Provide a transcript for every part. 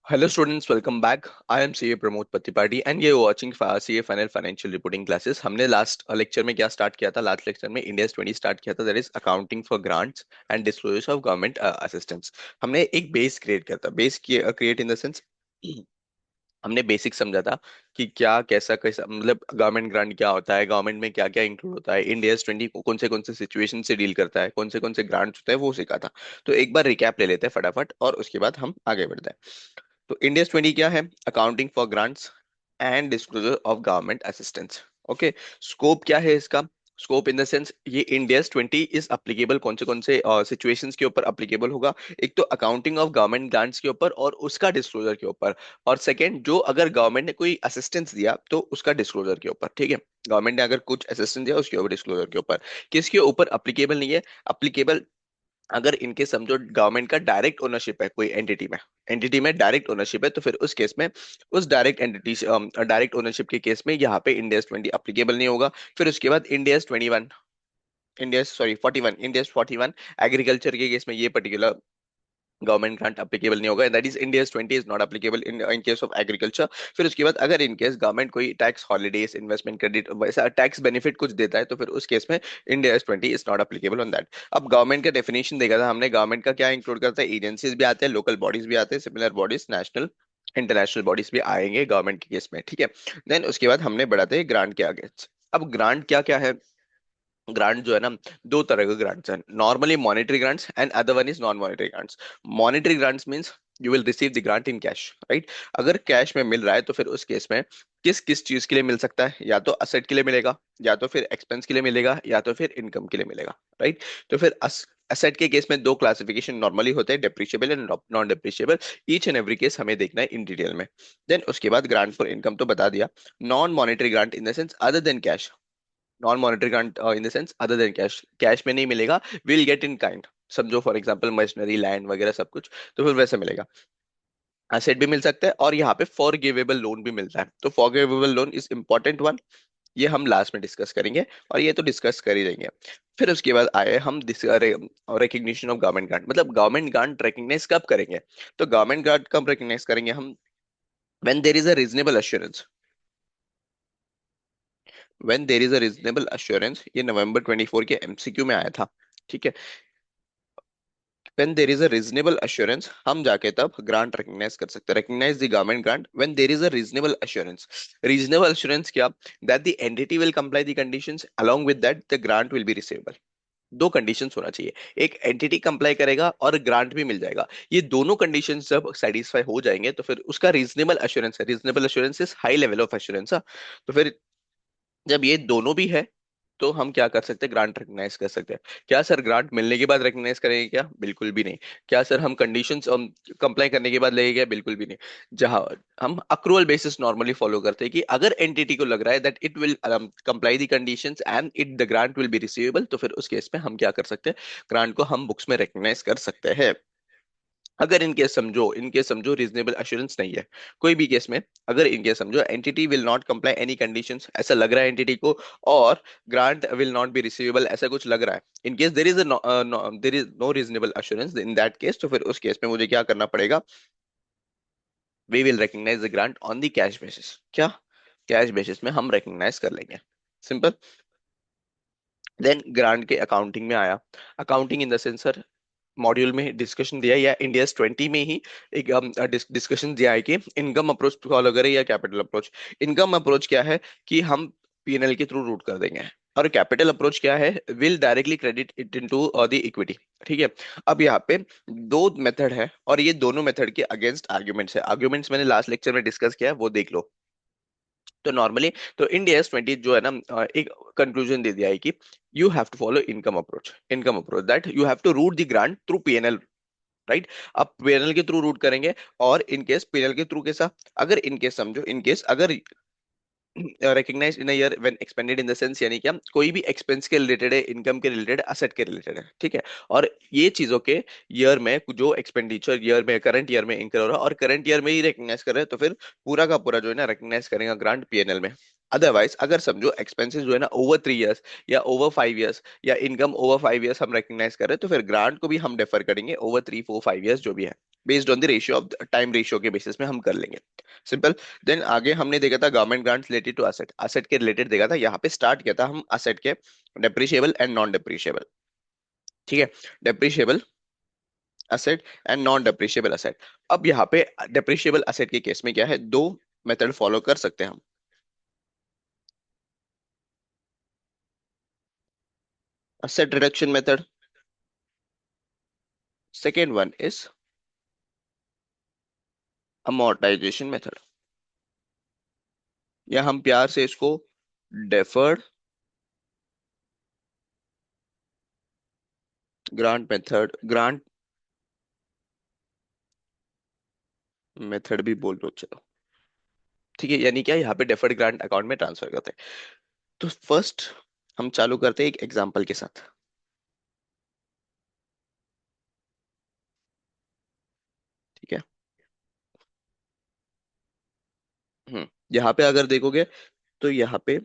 Hello students, welcome back. I am CA Pramod Patipati and you're watching CA Final Financial Reporting Classes. हमने last lecture में क्या start किया था? Last lecture में Indians 20 start किया था, that is accounting for grants and disclosures of government assistance. हमने एक बेस क्रिएट किया था। Base create in the sense हमने बेसिक समझा था कि क्या कैसा कैसा मतलब गवर्नमेंट ग्रांट क्या होता है, गवर्नमेंट में क्या क्या इंक्लूड होता है, इंडियस 20 कौन से सिचुएशन से डील करता है, कौन से ग्रांट्स होते हैं, वो सीखा था। तो एक बार रिकैप ले लेते हैं फटाफट और उसके बाद हम आगे बढ़ते हैं। तो इंडियस 20 क्या है? Accounting for grants and disclosure of government assistance. Okay. Scope क्या है इसका? स्कोप इन द सेंस ये इंडियस 20 इज अप्लीकेबल कौन से सिचुएशंस के ऊपर अप्लीकेबल होगा। एक तो अकाउंटिंग ऑफ गवर्नमेंट ग्रांट्स के ऊपर और उसका डिस्क्लोजर के ऊपर, और सेकंड जो अगर गवर्नमेंट ने कोई असिस्टेंस दिया तो उसका डिस्क्लोजर के ऊपर। ठीक है, गवर्नमेंट ने अगर कुछ असिस्टेंस दिया उसके ऊपर डिस्क्लोजर के ऊपर। किसके ऊपर अप्लीकेबल नहीं है? अप्लीकेबल अगर इनके समझो गवर्नमेंट का डायरेक्ट ओनरशिप है कोई एंटिटी में डायरेक्ट ओनरशिप है, तो फिर उस केस में उस डायरेक्ट ओनरशिप के केस में यहाँ पे इंडियस 20 अप्लीकेबल नहीं होगा। फिर उसके बाद इंडियस 41 एग्रीकल्चर के केस में ये पर्टिकुलर गवर्नमेंट ग्रांट अप्लीकेबल नहीं होगा, that is Indians 20 is not applicable in case of agriculture. फिर उसके बाद अगर इन केस गवर्नमेंट कोई टैक्स हॉलीडेज, इन्वेस्टमेंट क्रेडिट, वैसा टैक्स बेनिफिट कुछ देता है, तो फिर उस केस में Indians 20 is not applicable on that. अब गवर्नमेंट का डेफिनेशन देखा था हमने, गवर्नमेंट का क्या इंक्लूड करता है? एजेंसीज भी आते हैं, लोकल बॉडीज भी आते हैं, similar bodies, national international bodies भी आएंगे गवर्नमेंट के केस में। ठीक है। देन उसके बाद हमने बढ़ाते हैं ग्रांट के आगे। अब ग्रांट क्या क्या है? ग्रांट जो है ना, दो तरह के ग्रांट्स हैं, normally monetary grants and other one is non monetary grants. Monetary grants means you will receive the grant in cash, right? अगर कैश में मिल रहा है तो फिर उस केस में किस किस चीज के लिए मिल सकता है? या तो असेट के लिए मिलेगा, या तो फिर एक्सपेंस के लिए मिलेगा, या तो फिर इनकम के लिए मिलेगा, राइट? तो फिर असेट के केस में दो क्लासिफिकेशन नॉर्मली होते हैं, depreciable and non depreciable. Each and every case हमें देखना है इन डिटेल में। देन उसके बाद ग्रांट फॉर इनकम तो बता दिया। Non monetary grant in the sense other than cash, non monetary grant in the sense other than cash, cash में नहीं मिलेगा, विल गेट इन काइंड। समझो फॉर एग्जांपल मशीनरी, लैंड वगैरह सब कुछ, तो फिर वैसे मिलेगा। एसेट भी मिल सकता है और यहाँ पे फॉरगिवेबल लोन भी मिलता है। तो forgivable loan is important one, ये हम लास्ट में डिस्कस करेंगे, और ये तो डिस्कस कर ही देंगे। फिर उसके बाद आए हम रिकग्निशन ऑफ गवर्नमेंट ग्रांट, मतलब गवर्नमेंट ग्रांट रिकग्नाइज कब करेंगे? तो गवर्नमेंट ग्रांट कब रिकग्नाइज करेंगे हम? When there is a reasonable assurance. When there is a reasonable assurance, ये नवंबर 24 के एमसीक्यू में आया था। ठीक है। when there is a reasonable assurance, हम जाके तब ग्रांट रिकग्नाइज कर सकते हैं, recognise the government grant when there is a reasonable assurance। reasonable assurance क्या? that the entity will comply the conditions, along with that the grant will be receivable। दो conditions होना चाहिए, एक एंटिटी कंप्लाई करेगा और ग्रांट भी मिल जाएगा। ये दोनों कंडीशंस जब सेटिस्फाई हो जाएंगे तो फिर उसका रीजनेबल एश्योरेंस है। Reasonable assurance is high level of assurance. तो फिर जब ये दोनों भी है तो हम क्या कर सकते हैं? ग्रांट रिकग्नाइज कर सकते हैं। क्या सर ग्रांट मिलने के बाद रिकग्नाइज करेंगे क्या? बिल्कुल भी नहीं। क्या सर हम कंडीशंस कंप्लाई करने के बाद लगेगा क्या? बिल्कुल भी नहीं। जहां हम अक्रूवल बेसिस नॉर्मली फॉलो करते हैं कि अगर एंटिटी को लग रहा है that it will comply the conditions and it the grant will be receivable, तो फिर उस केस में हम क्या कर सकते हैं? ग्रांट को हम बुक्स में रिकग्नाइज कर सकते हैं। अगर इनकेस समझो रीजनेबल एश्योरेंस नहीं है कोई भी केस में, अगर इनकेस समझो entity will not comply any conditions, ऐसा लग रहा है एंटिटी को, और grant will not be receivable, ऐसा कुछ लग रहा है, in case there is no reasonable assurance in that case, तो फिर उस केस में मुझे क्या करना पड़ेगा? We will recognise the grant on the cash basis. क्या? कैश बेसिस में हम रिकग्नाइज कर लेंगे, सिंपल। देन ग्रांट के अकाउंटिंग में आया। Accounting in the sense sir, module में डिस्कशन दिया या इंडियस 20 में ही एक डिस्कशन दिया है कि इनकम अप्रोच फॉलो करें या कैपिटल अप्रोच। इनकम अप्रोच क्या है कि हम पीएनएल के थ्रू रूट कर देंगे, और कैपिटल अप्रोच क्या है? Will directly credit it into the equity. ठीक है। अब यहाँ पे दो मेथड है और ये दोनों मेथड के अगेंस्ट आर्ग्यूमेंट्स है। आर्ग्यूमेंट्स मैंने लास्ट लेक्चर में डिस्कस किया है, वो देख लो। तो नॉर्मली तो इंडियस 20 जो है ना, एक कंक्लूजन दे दिया है कि you have to follow income approach that you have to route the grant through PNL, right? अब पीएनएल के थ्रू रूट करेंगे, और इनकेस पीएनएल के थ्रू कैसा? अगर इनकेस समझो, इनकेस अगर recognise in year when expended in the sense, यानी क्या कोई भी एक्सपेंस के रिलेटेड है, इनकम के रिलेटेड, असेट के रिलेटेड है। ठीक है। और ये चीजों के ईयर में जो एक्सपेंडिचर ईयर में करंट ईयर में इंकर हो रहा है और करंट ईयर में ही रिकग्नाइज कर रहे हैं, तो फिर पूरा का पूरा जो है ना रिकग्नाइज करेगा ग्रांट पीएनएल में। अदरवाइज अगर समझो एक्सपेंसेस जो है ना ओवर 3 इयर्स या ओवर 5 इयर्स या इनकम ओवर 5 इयर्स हम रिकग्नाइज कर रहे हैं, तो फिर ग्रांट को भी हम डेफर करेंगे ओवर 3 4 5 इयर्स जो भी है। Based on the ratio of time, ratio के बेसिस में हम कर लेंगे। सिंपल। देन आगे हमने देखा था government grants related to asset, asset के रिलेटेड देखा था। यहाँ पे स्टार्ट किया था हम असेट के डेप्रिशिएबल एंड नॉन डेप्रिशिएबल। ठीक है। Depreciable asset and non depreciable asset. अब यहाँ पे डेप्रिशिएबल असेट के केस में क्या है, दो मेथड फॉलो कर सकते हैं हम। Asset reduction method, second one is amortisation method, या हम प्यार से इसको deferred grant method, grant method भी बोल दो चलो। ठीक है, यानी क्या, यहाँ पे डेफर्ड ग्रांट अकाउंट में ट्रांसफर करते हैं। तो फर्स्ट हम चालू करते हैं एक एग्जांपल के साथ। ठीक है। यहाँ पे अगर देखोगे तो यहाँ पे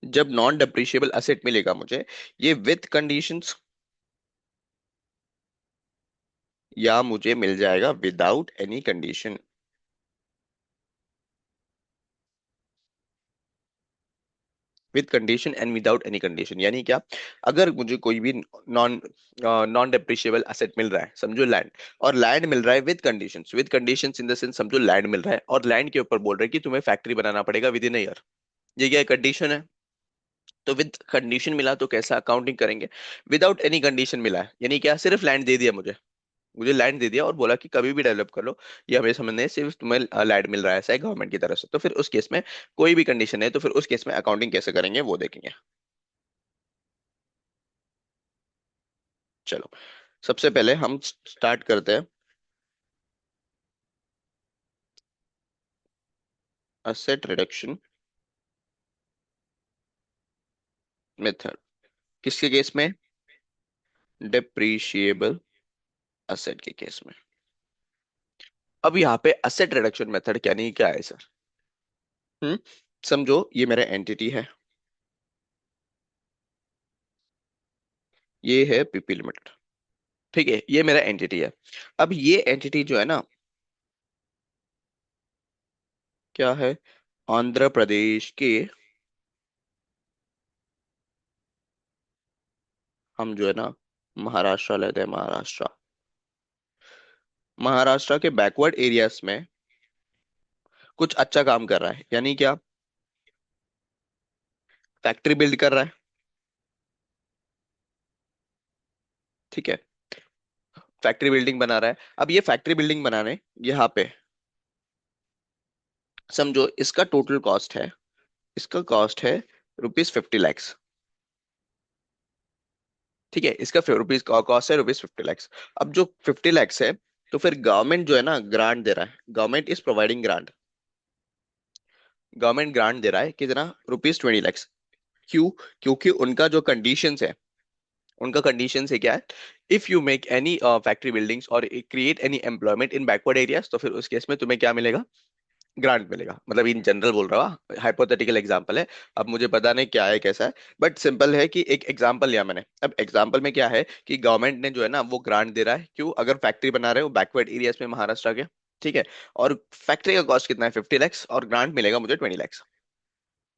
जब नॉन डेप्रिशिएबल असेट मिलेगा मुझे, ये विथ कंडीशंस या मुझे मिल जाएगा without any condition. With condition and without any condition यानी क्या, अगर मुझे कोई भी नॉन नॉन डेप्रिशिएबल असेट मिल रहा है, समझो लैंड, और लैंड मिल रहा है with conditions in the sense, समझो लैंड मिल रहा है और लैंड के ऊपर बोल रहे हैं कि तुम्हें फैक्ट्री बनाना पड़ेगा विद इन अ ईयर, ये क्या कंडीशन है। तो विद कंडीशन मिला तो कैसा अकाउंटिंग करेंगे, विदाउट एनी कंडीशन मिला है यानी क्या, सिर्फ लैंड दे दिया मुझे, मुझे लैंड दे दिया और बोला कि कभी भी डेवलप कर लो, ये हमें समझने सिर्फ तुम्हें लैंड मिल रहा है ऐसा है गवर्नमेंट की तरफ से, तो फिर उस केस में कोई भी कंडीशन है तो फिर उस केस में अकाउंटिंग कैसे करेंगे वो देखेंगे। चलो, सबसे पहले हम स्टार्ट करते हैं असेट रिडक्शन मेथड। किसके केस में, डेप्रीशिएबल असेट के केस में। अब यहाँ पे असेट रिडक्शन मेथड क्या नहीं क्या है सर। हम्म समझो ये मेरा एंटिटी है, ये है पीपी लिमिटेड। ठीक है, ये मेरा एंटिटी है। अब ये एंटिटी जो है ना, क्या है, आंध्र प्रदेश के, हम जो है ना महाराष्ट्र लेते हैं, महाराष्ट्र, महाराष्ट्र के बैकवर्ड एरियाज में कुछ अच्छा काम कर रहा है, यानी क्या, फैक्ट्री बिल्ड कर रहा है। ठीक है, फैक्ट्री बिल्डिंग बना रहा है। अब ये फैक्ट्री बिल्डिंग बनाने, यहाँ पे समझो इसका टोटल कॉस्ट है, इसका कॉस्ट है ₹50 लैक्स। ठीक है, इसका रुपीज कॉस्ट है ₹50 लैक्स। अब जो 50 लैक्स है, तो फिर गवर्नमेंट जो है ना ग्रांट दे रहा है, government is providing grant, government grant दे रहा है कितना, ₹20 लैक्स। क्यों, क्योंकि उनका जो कंडीशंस है, उनका कंडीशन है क्या है, if you make any factory buildings और create any employment in backward areas, तो फिर उस केस में तुम्हें क्या मिलेगा, ग्रांट मिलेगा। मतलब इन जनरल बोल रहा हूँ, हाइपोथेटिकल एग्जांपल है, अब मुझे पता नहीं क्या है कैसा है, बट सिंपल है कि एक एग्जांपल लिया मैंने। अब एग्जांपल में क्या है कि गवर्नमेंट ने जो है ना वो ग्रांट दे रहा है, क्यों, अगर फैक्ट्री बना रहे हो बैकवर्ड एरियाज में महाराष्ट्र के। ठीक है, और फैक्ट्री का कॉस्ट कितना है, 50 लैक्स, और ग्रांट मिलेगा मुझे 20 लैक्स।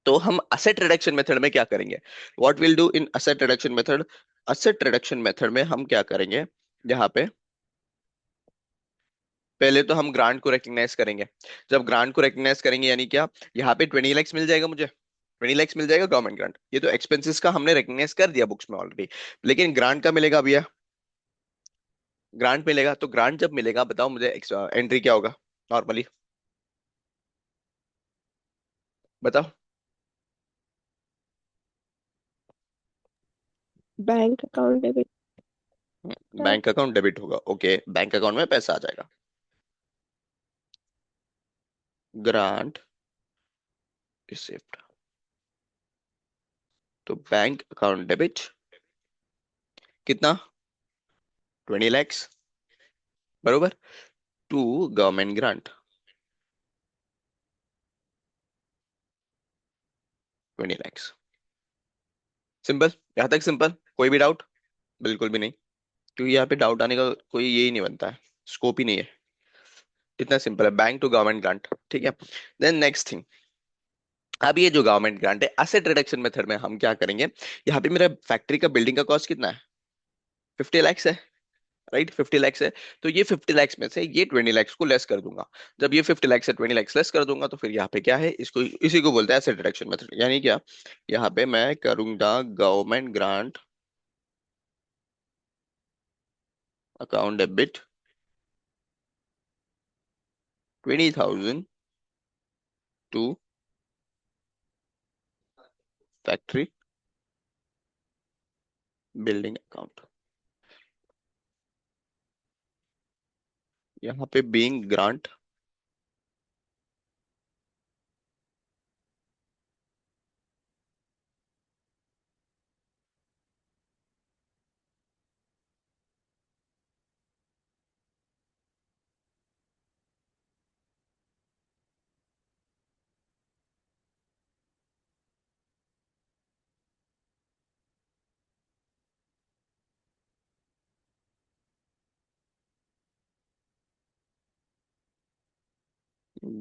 तो हम असेट रिडक्शन मेथड में क्या करेंगे, what will do in asset reduction method, asset reduction method में हम क्या करेंगे, यहाँ पे पहले तो हम ग्रांट को रिकग्नाइज करेंगे। जब ग्रांट को रिकग्नाइज करेंगे यानी क्या, यहाँ पे 20 लैक्स मिल जाएगा मुझे, 20 लैक्स मिल जाएगा गवर्नमेंट ग्रांट, ये तो एक्सपेंसेस का हमने रिकग्नाइज कर दिया बुक्स में ऑलरेडी। लेकिन ग्रांट का मिलेगा भैया, ग्रांट मिलेगा, तो ग्रांट जब मिलेगा बताओ मुझे एंट्री क्या होगा नॉर्मली, बताओ। Bank account debit card. Bank account debit होगा, ओके, बैंक अकाउंट में पैसा आ जाएगा, ग्रांट रिसिप्ट, तो बैंक अकाउंट डेबिट कितना, 20 लैक्स, बरोबर, to government grant 20 lakhs. Simple, यहाँ तक सिंपल, कोई भी डाउट, बिल्कुल भी नहीं, क्योंकि यहाँ पे डाउट आने का कोई ये ही नहीं बनता है। स्कोप ही नहीं है। इतना सिंपल है, बैंक टू गवर्नमेंट ग्रांट। ठीक है। देन नेक्स्ट थिंग, अब ये जो गवर्नमेंट ग्रांट है, एसेट रिडक्शन मेथड में हम क्या करेंगे, यहाँ पे मेरा फैक्ट्री का बिल्डिंग का कॉस्ट कितना है, 50 lakhs है, राइट, 50 lakhs है। तो ये 50 lakhs में से ये 20 lakhs को लेस कर दूंगा। जब ये 50 lakhs से 20 lakhs लेस कर दूंगा तो फिर यहाँ पे क्या है, इसको इसी को बोलते हैं एसेट रिडक्शन मेथड। यानी क्या, यहाँ पे मैं करूंगा government grant account debit 20,000 to factory building account. यहाँ पे बीइंग ग्रांट,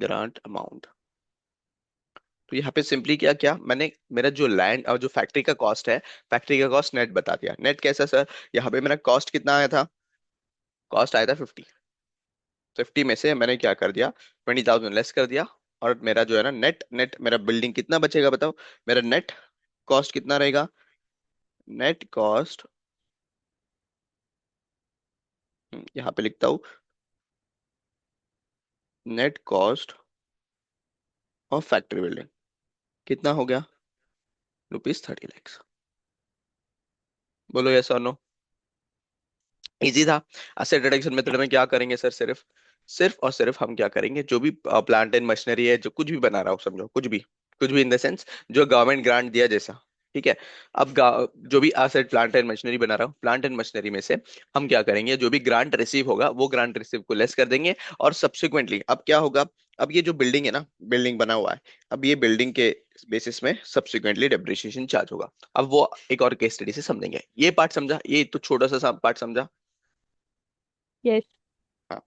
ग्रांट अमाउंट। तो यहाँ पे सिंपली क्या किया मैंने, मेरा जो लैंड और जो फैक्ट्री का कॉस्ट है, फैक्ट्री का कॉस्ट नेट बता दिया। नेट कैसा सर, यहाँ पे मेरा कॉस्ट कितना आया था, कॉस्ट आया था 50। 50 में से मैंने क्या कर दिया, 20,000 लेस कर दिया। और मेरा जो है ना नेट, नेट मेरा बिल्डिंग कितना बचेगा बताओ, मेरा नेट कॉस्ट कितना रहेगा, नेट कॉस्ट, यहाँ पे लिखता हूँ, net cost of factory building कितना हो गया, ₹30 lakhs। बोलो यस और नो। इजी था। एसेट रिडक्शन मेथड में क्या करेंगे सर, सिर्फ सिर्फ और सिर्फ हम क्या करेंगे, जो भी प्लांट एंड मशीनरी है, जो कुछ भी बना रहा हो समझो, कुछ भी इन द सेंस जो गवर्नमेंट ग्रांट दिया जैसा। ठीक है। अब जो भी एसेट प्लांट एंड मशीनरी बना रहा हो, प्लांट एंड मशीनरी में से हम क्या करेंगे, जो भी ग्रांट रिसीव होगा वो ग्रांट रिसीव को लेस कर देंगे। और सब्सिक्वेंटली अब क्या होगा, अब ये जो बिल्डिंग है ना, बिल्डिंग बना हुआ है, अब ये बिल्डिंग के बेसिस में सब्सिक्वेंटली डेप्रिसिएशन चार्ज होगा। अब वो एक और केस स्टडी से समझेंगे। ये पार्ट समझा, ये तो छोटा सा पार्ट समझा। यस। हाँ,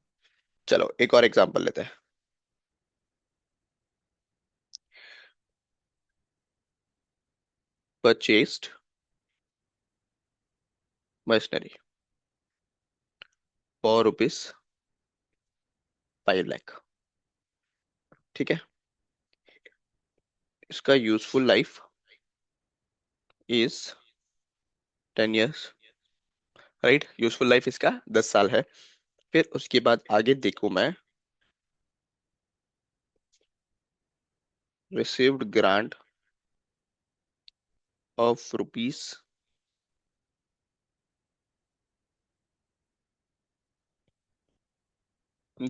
चलो एक और एग्जांपल लेते हैं। Purchased machinery for ₹5 lakh. ठीक है। इसका useful life is 10 years, right, useful life इसका 10 साल है। फिर उसके बाद आगे देखूं मैं, received grant of ₹3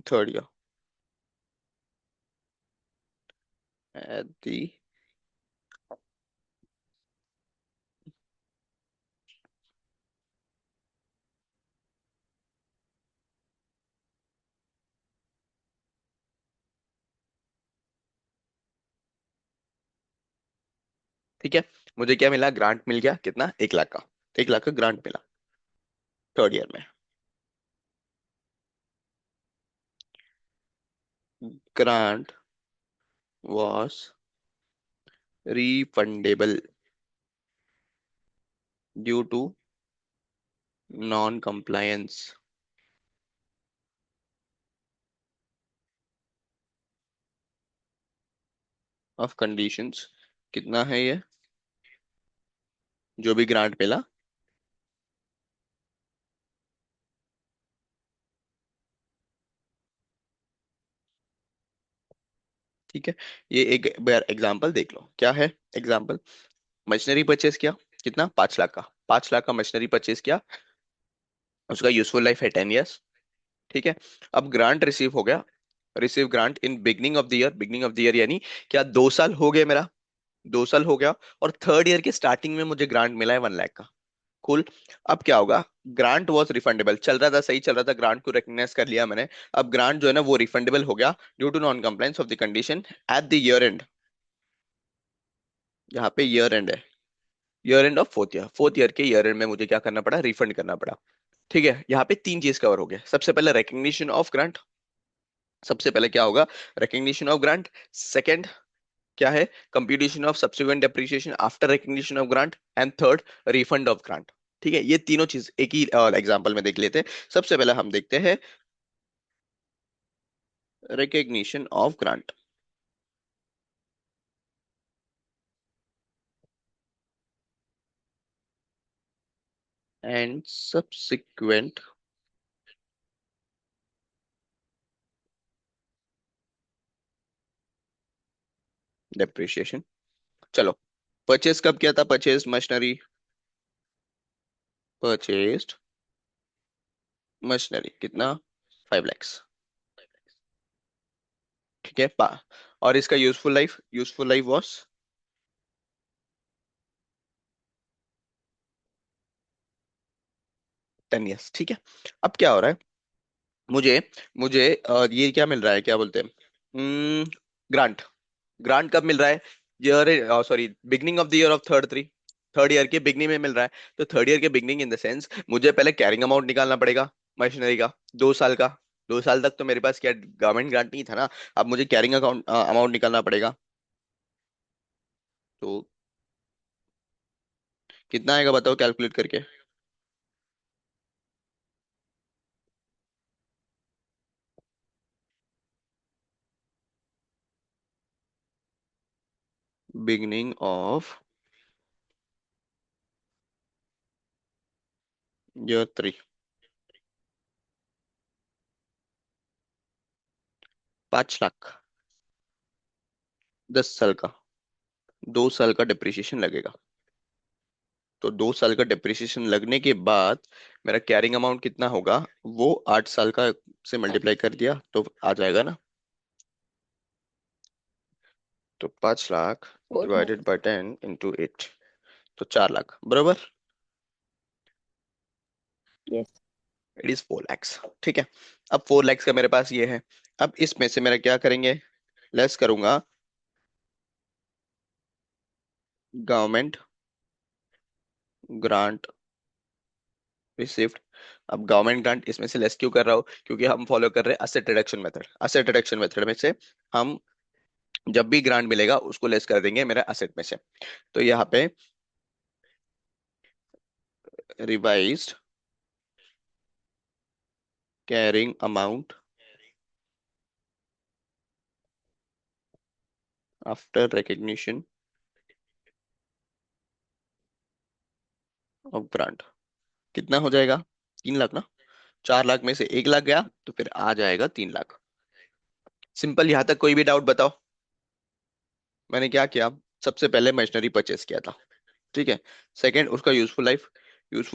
third year at the, ठीक है। मुझे क्या मिला, ग्रांट मिल गया कितना, 1 लाख का, 1 लाख का ग्रांट मिला थर्ड ईयर में। Grant was refundable due to non compliance of conditions. कितना है ये, जो भी ग्रांट मिला, ठीक है। ये एक बार एग्जांपल देख लो, क्या है एग्जांपल। मशीनरी परचेस किया, कितना, 5 लाख का, 5 लाख का मशीनरी परचेस किया, उसका यूजफुल लाइफ है 10 years। ठीक है। अब ग्रांट रिसीव हो गया, receive grant in beginning of the year, beginning of the year यानी क्या, 2 साल हो गए मेरा, 2 साल हो गया। और थर्ड ईयर के स्टार्टिंग में मुझे ग्रांट मिला है 1 लाख का। कुल। अब क्या होगा, ग्रांट वॉज रिफंडेबल, चल रहा था, सही चल रहा था, ग्रांट को रिकग्नाइज कर लिया मैंने। अब ग्रांट जो है ना वो रिफंडेबल हो गया due to non compliance of the condition at the year end. यहाँ पे ईयर एंड है, year end of fourth year, fourth year के ईयर एंड में मुझे क्या करना पड़ा, रिफंड करना पड़ा। ठीक है, यहाँ पे तीन चीज कवर हो गया। सबसे पहले रिकग्निशन ऑफ ग्रांट, सबसे पहले क्या होगा, रिकग्निशन ऑफ ग्रांट। सेकंड क्या है, computation of subsequent depreciation after recognition of grant. And third, refund of grant. ठीक है, ये तीनों चीज एक ही एग्जांपल में देख लेते हैं। सबसे पहले हम देखते हैं recognition of grant and subsequent depreciation. चलो, परचेज कब किया था, परचेज मशीनरी, परचेज्ड मशीनरी कितना, 5 lakhs। ठीक है और इसका यूजफुल लाइफ वॉज 10 years। ठीक है, अब क्या हो रहा है, मुझे मुझे ये क्या मिल रहा है, क्या बोलते हैं, ग्रांट। ग्रांट कब मिल रहा है, year sorry beginning of the year of third year के बिगनिंग में मिल रहा है। तो थर्ड ईयर के बिगनिंग इन द सेंस मुझे पहले कैरिंग अमाउंट निकालना पड़ेगा मशीनरी का, 2 साल का। 2 साल तक तो मेरे पास क्या गवर्नमेंट ग्रांट नहीं था ना, अब मुझे कैरिंग अकाउंट अमाउंट निकालना पड़ेगा। तो कितना आएगा बताओ कैलकुलेट करके। बिगनिंग ऑफ ईयर 3, 5 लाख, 10 साल का, 2 साल का डिप्रिसिएशन लगेगा। तो 2 साल का डिप्रिसिएशन लगने के बाद मेरा कैरिंग अमाउंट कितना होगा, वो 8 साल का से मल्टीप्लाई कर दिया तो आ जाएगा ना। तो 5 lakh 4 divided lakhs. By 10 into 8, तो 4 लाख बराबर। Yes. It is 4 lakhs। ठीक है, अब 4 lakhs का मेरे पास ये है। अब इसमें से मेरा क्या करेंगे, लेस करूंगा गवर्नमेंट ग्रांट रिसिव्ड। अब गवर्नमेंट ग्रांट इसमें से लेस क्यों कर रहा हूँ, क्योंकि हम फॉलो कर रहे हैं asset reduction method. Asset reduction method में से हम जब भी ग्रांट मिलेगा उसको लेस कर देंगे मेरे असेट में से। तो यहाँ पे revised carrying amount after recognition of grant कितना हो जाएगा, 3 लाख ना। 4 लाख में से 1 लाख गया तो फिर आ जाएगा 3 लाख। सिंपल, यहां तक कोई भी डाउट बताओ। मैंने क्या किया, सबसे पहले मशीनरी परचेस किया था। ठीक है, सेकंड उसका यूजफुल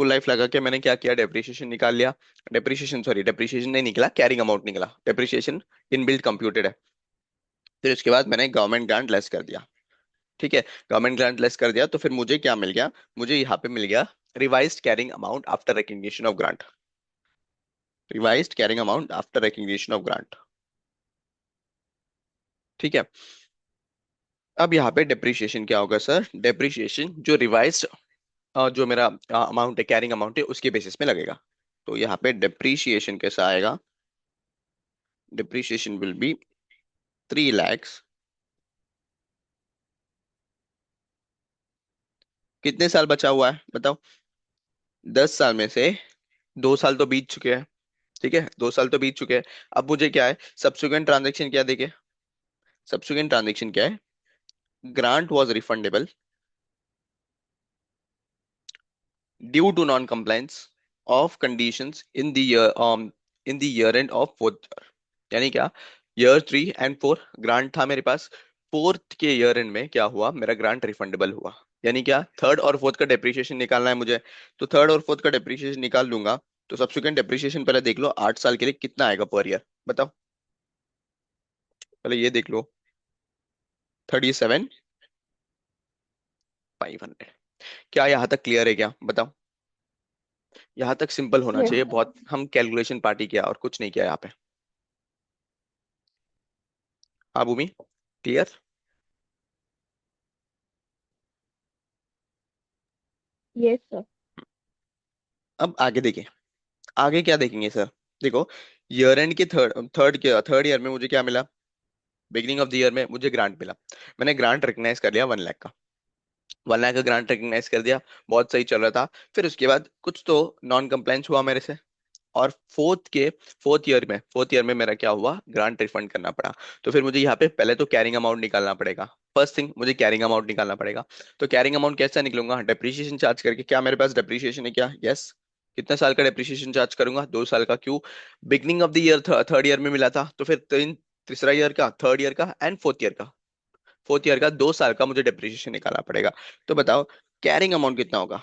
लाइफ लगा के मैंने क्या किया, डेप्रिसिएशन निकाल लिया। डेप्रिसिएशन नहीं निकला, कैरिंग अमाउंट निकला, डेप्रिसिएशन इनबिल्ट कंप्यूटेड है। फिर उसके बाद मैंने गवर्नमेंट ग्रांट लेस कर दिया। ठीक है, गवर्नमेंट ग्रांट लेस कर दिया तो फिर मुझे क्या मिल गया, मुझे यहाँ पे मिल गया revised carrying amount after recognition of grant. Revised carrying amount after recognition of grant. ठीक है, अब यहाँ पे डेप्रिसिएशन क्या होगा सर, डेप्रिसिएशन जो रिवाइज्ड जो मेरा अमाउंट है, कैरिंग अमाउंट है, उसके बेसिस में लगेगा। तो यहाँ पे डेप्रिसिएशन कैसा आएगा, डेप्रिसिएशन विल बी 3 lakhs। कितने साल बचा हुआ है बताओ, 10 साल में से 2 साल तो बीत चुके हैं। ठीक है, 2 साल तो बीत चुके हैं। अब मुझे क्या है, सब्सिक्वेंट ट्रांजेक्शन क्या देखे, सब्सिक्वेंट ट्रांजेक्शन क्या है, grant was refundable due to non compliance of conditions in the year end of fourth. यानी क्या, ईयर 3 and 4 ग्रांट था मेरे पास, फोर्थ के ईयर एंड में क्या हुआ, मेरा ग्रांट रिफंडेबल हुआ। यानी क्या, थर्ड और फोर्थ का डेप्रिसिएशन निकालना है मुझे। तो थर्ड और फोर्थ का डेप्रिसिएशन निकाल लूंगा। तो सब्सिक्वेंट डेप्रिसिएशन पहले देख लो, 8 साल के लिए कितना आएगा पर ईयर बताओ, पहले ये देख लो, 37,500। क्या यहाँ तक क्लियर है क्या बताओ, यहाँ तक सिंपल होना Yes. चाहिए बहुत, हम कैलकुलेशन पार्टी किया और कुछ नहीं किया यहाँ पे। हाँ भूमि, क्लियर। Yes, sir. अब आगे देखिए, आगे क्या देखेंगे सर? देखो, ईयर एंड के थर्ड ईयर में मुझे क्या मिला? बिगिनिंग ऑफ द ईयर में मुझे ग्रांट मिला। मैंने ग्रांट रिकग्नाइज कर लिया 1 लाख का। 1 लाख का ग्रांट रिकग्नाइज कर दिया। बहुत सही चल रहा था। फिर उसके बाद कुछ तो नॉन कंप्लायंस हुआ मेरे से। और फोर्थ ईयर में मेरा क्या हुआ? ग्रांट रिफंड करना पड़ा। तो फिर मुझे यहाँ पे पहले तो कैरिंग अमाउंट निकालना पड़ेगा। फर्स्ट थिंग, मुझे कैरिंग अमाउंट निकालना पड़ेगा। तो कैरिंग अमाउंट कैसे निकलूंगा? डेप्रिसिएशन चार्ज करके। क्या मेरे पास डेप्रिसिएशन है क्या? यस। कितने साल का डेप्रिसिएशन चार्ज करूंगा? 2 साल का। क्यों? Beginning of the year third year में मिला था, तो फिर तीसरा ईयर का, थर्ड ईयर का एंड फोर्थ ईयर का 2 साल का मुझे डेप्रिसिएशन निकालना पड़ेगा। तो बताओ, कैरिंग अमाउंट कितना होगा?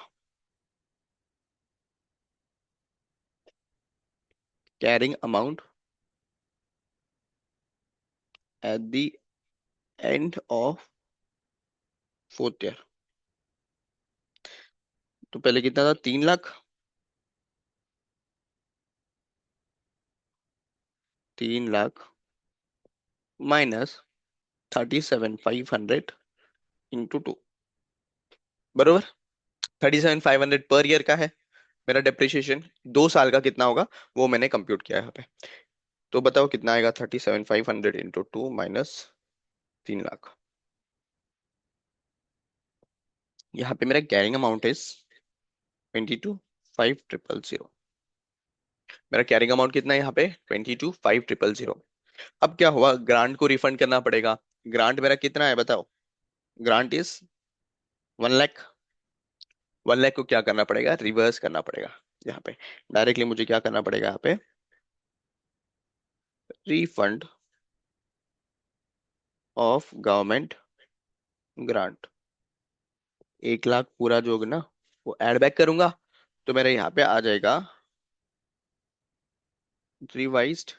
Carrying amount at the end of fourth year. तो पहले कितना था? 3 लाख। 3 lakh minus 37,500 into 2। बरोबर। 37,500 पर ईयर का है मेरा डेप्रिसिएशन। 2 साल का कितना होगा वो मैंने कंप्यूट किया है यहाँ पे। तो बताओ कितना आएगा? 37,500 इंटू 2 माइनस 3 लाख। यहाँ पे मेरा कैरिंग अमाउंट इज 22,500। मेरा कैरिंग अमाउंट कितना है यहाँ पे? 22,500। अब क्या हुआ? ग्रांट को रिफंड करना पड़ेगा। ग्रांट मेरा कितना है बताओ? Grant is 1 lakh. 1 लाख को क्या करना पड़ेगा? रिवर्स करना पड़ेगा। यहाँ पे डायरेक्टली मुझे क्या करना पड़ेगा? यहाँ पे refund of government grant. 1 lakh पूरा जो होगा ना, वो ऐड बैक करूंगा। तो मेरे यहाँ पे आ जाएगा revised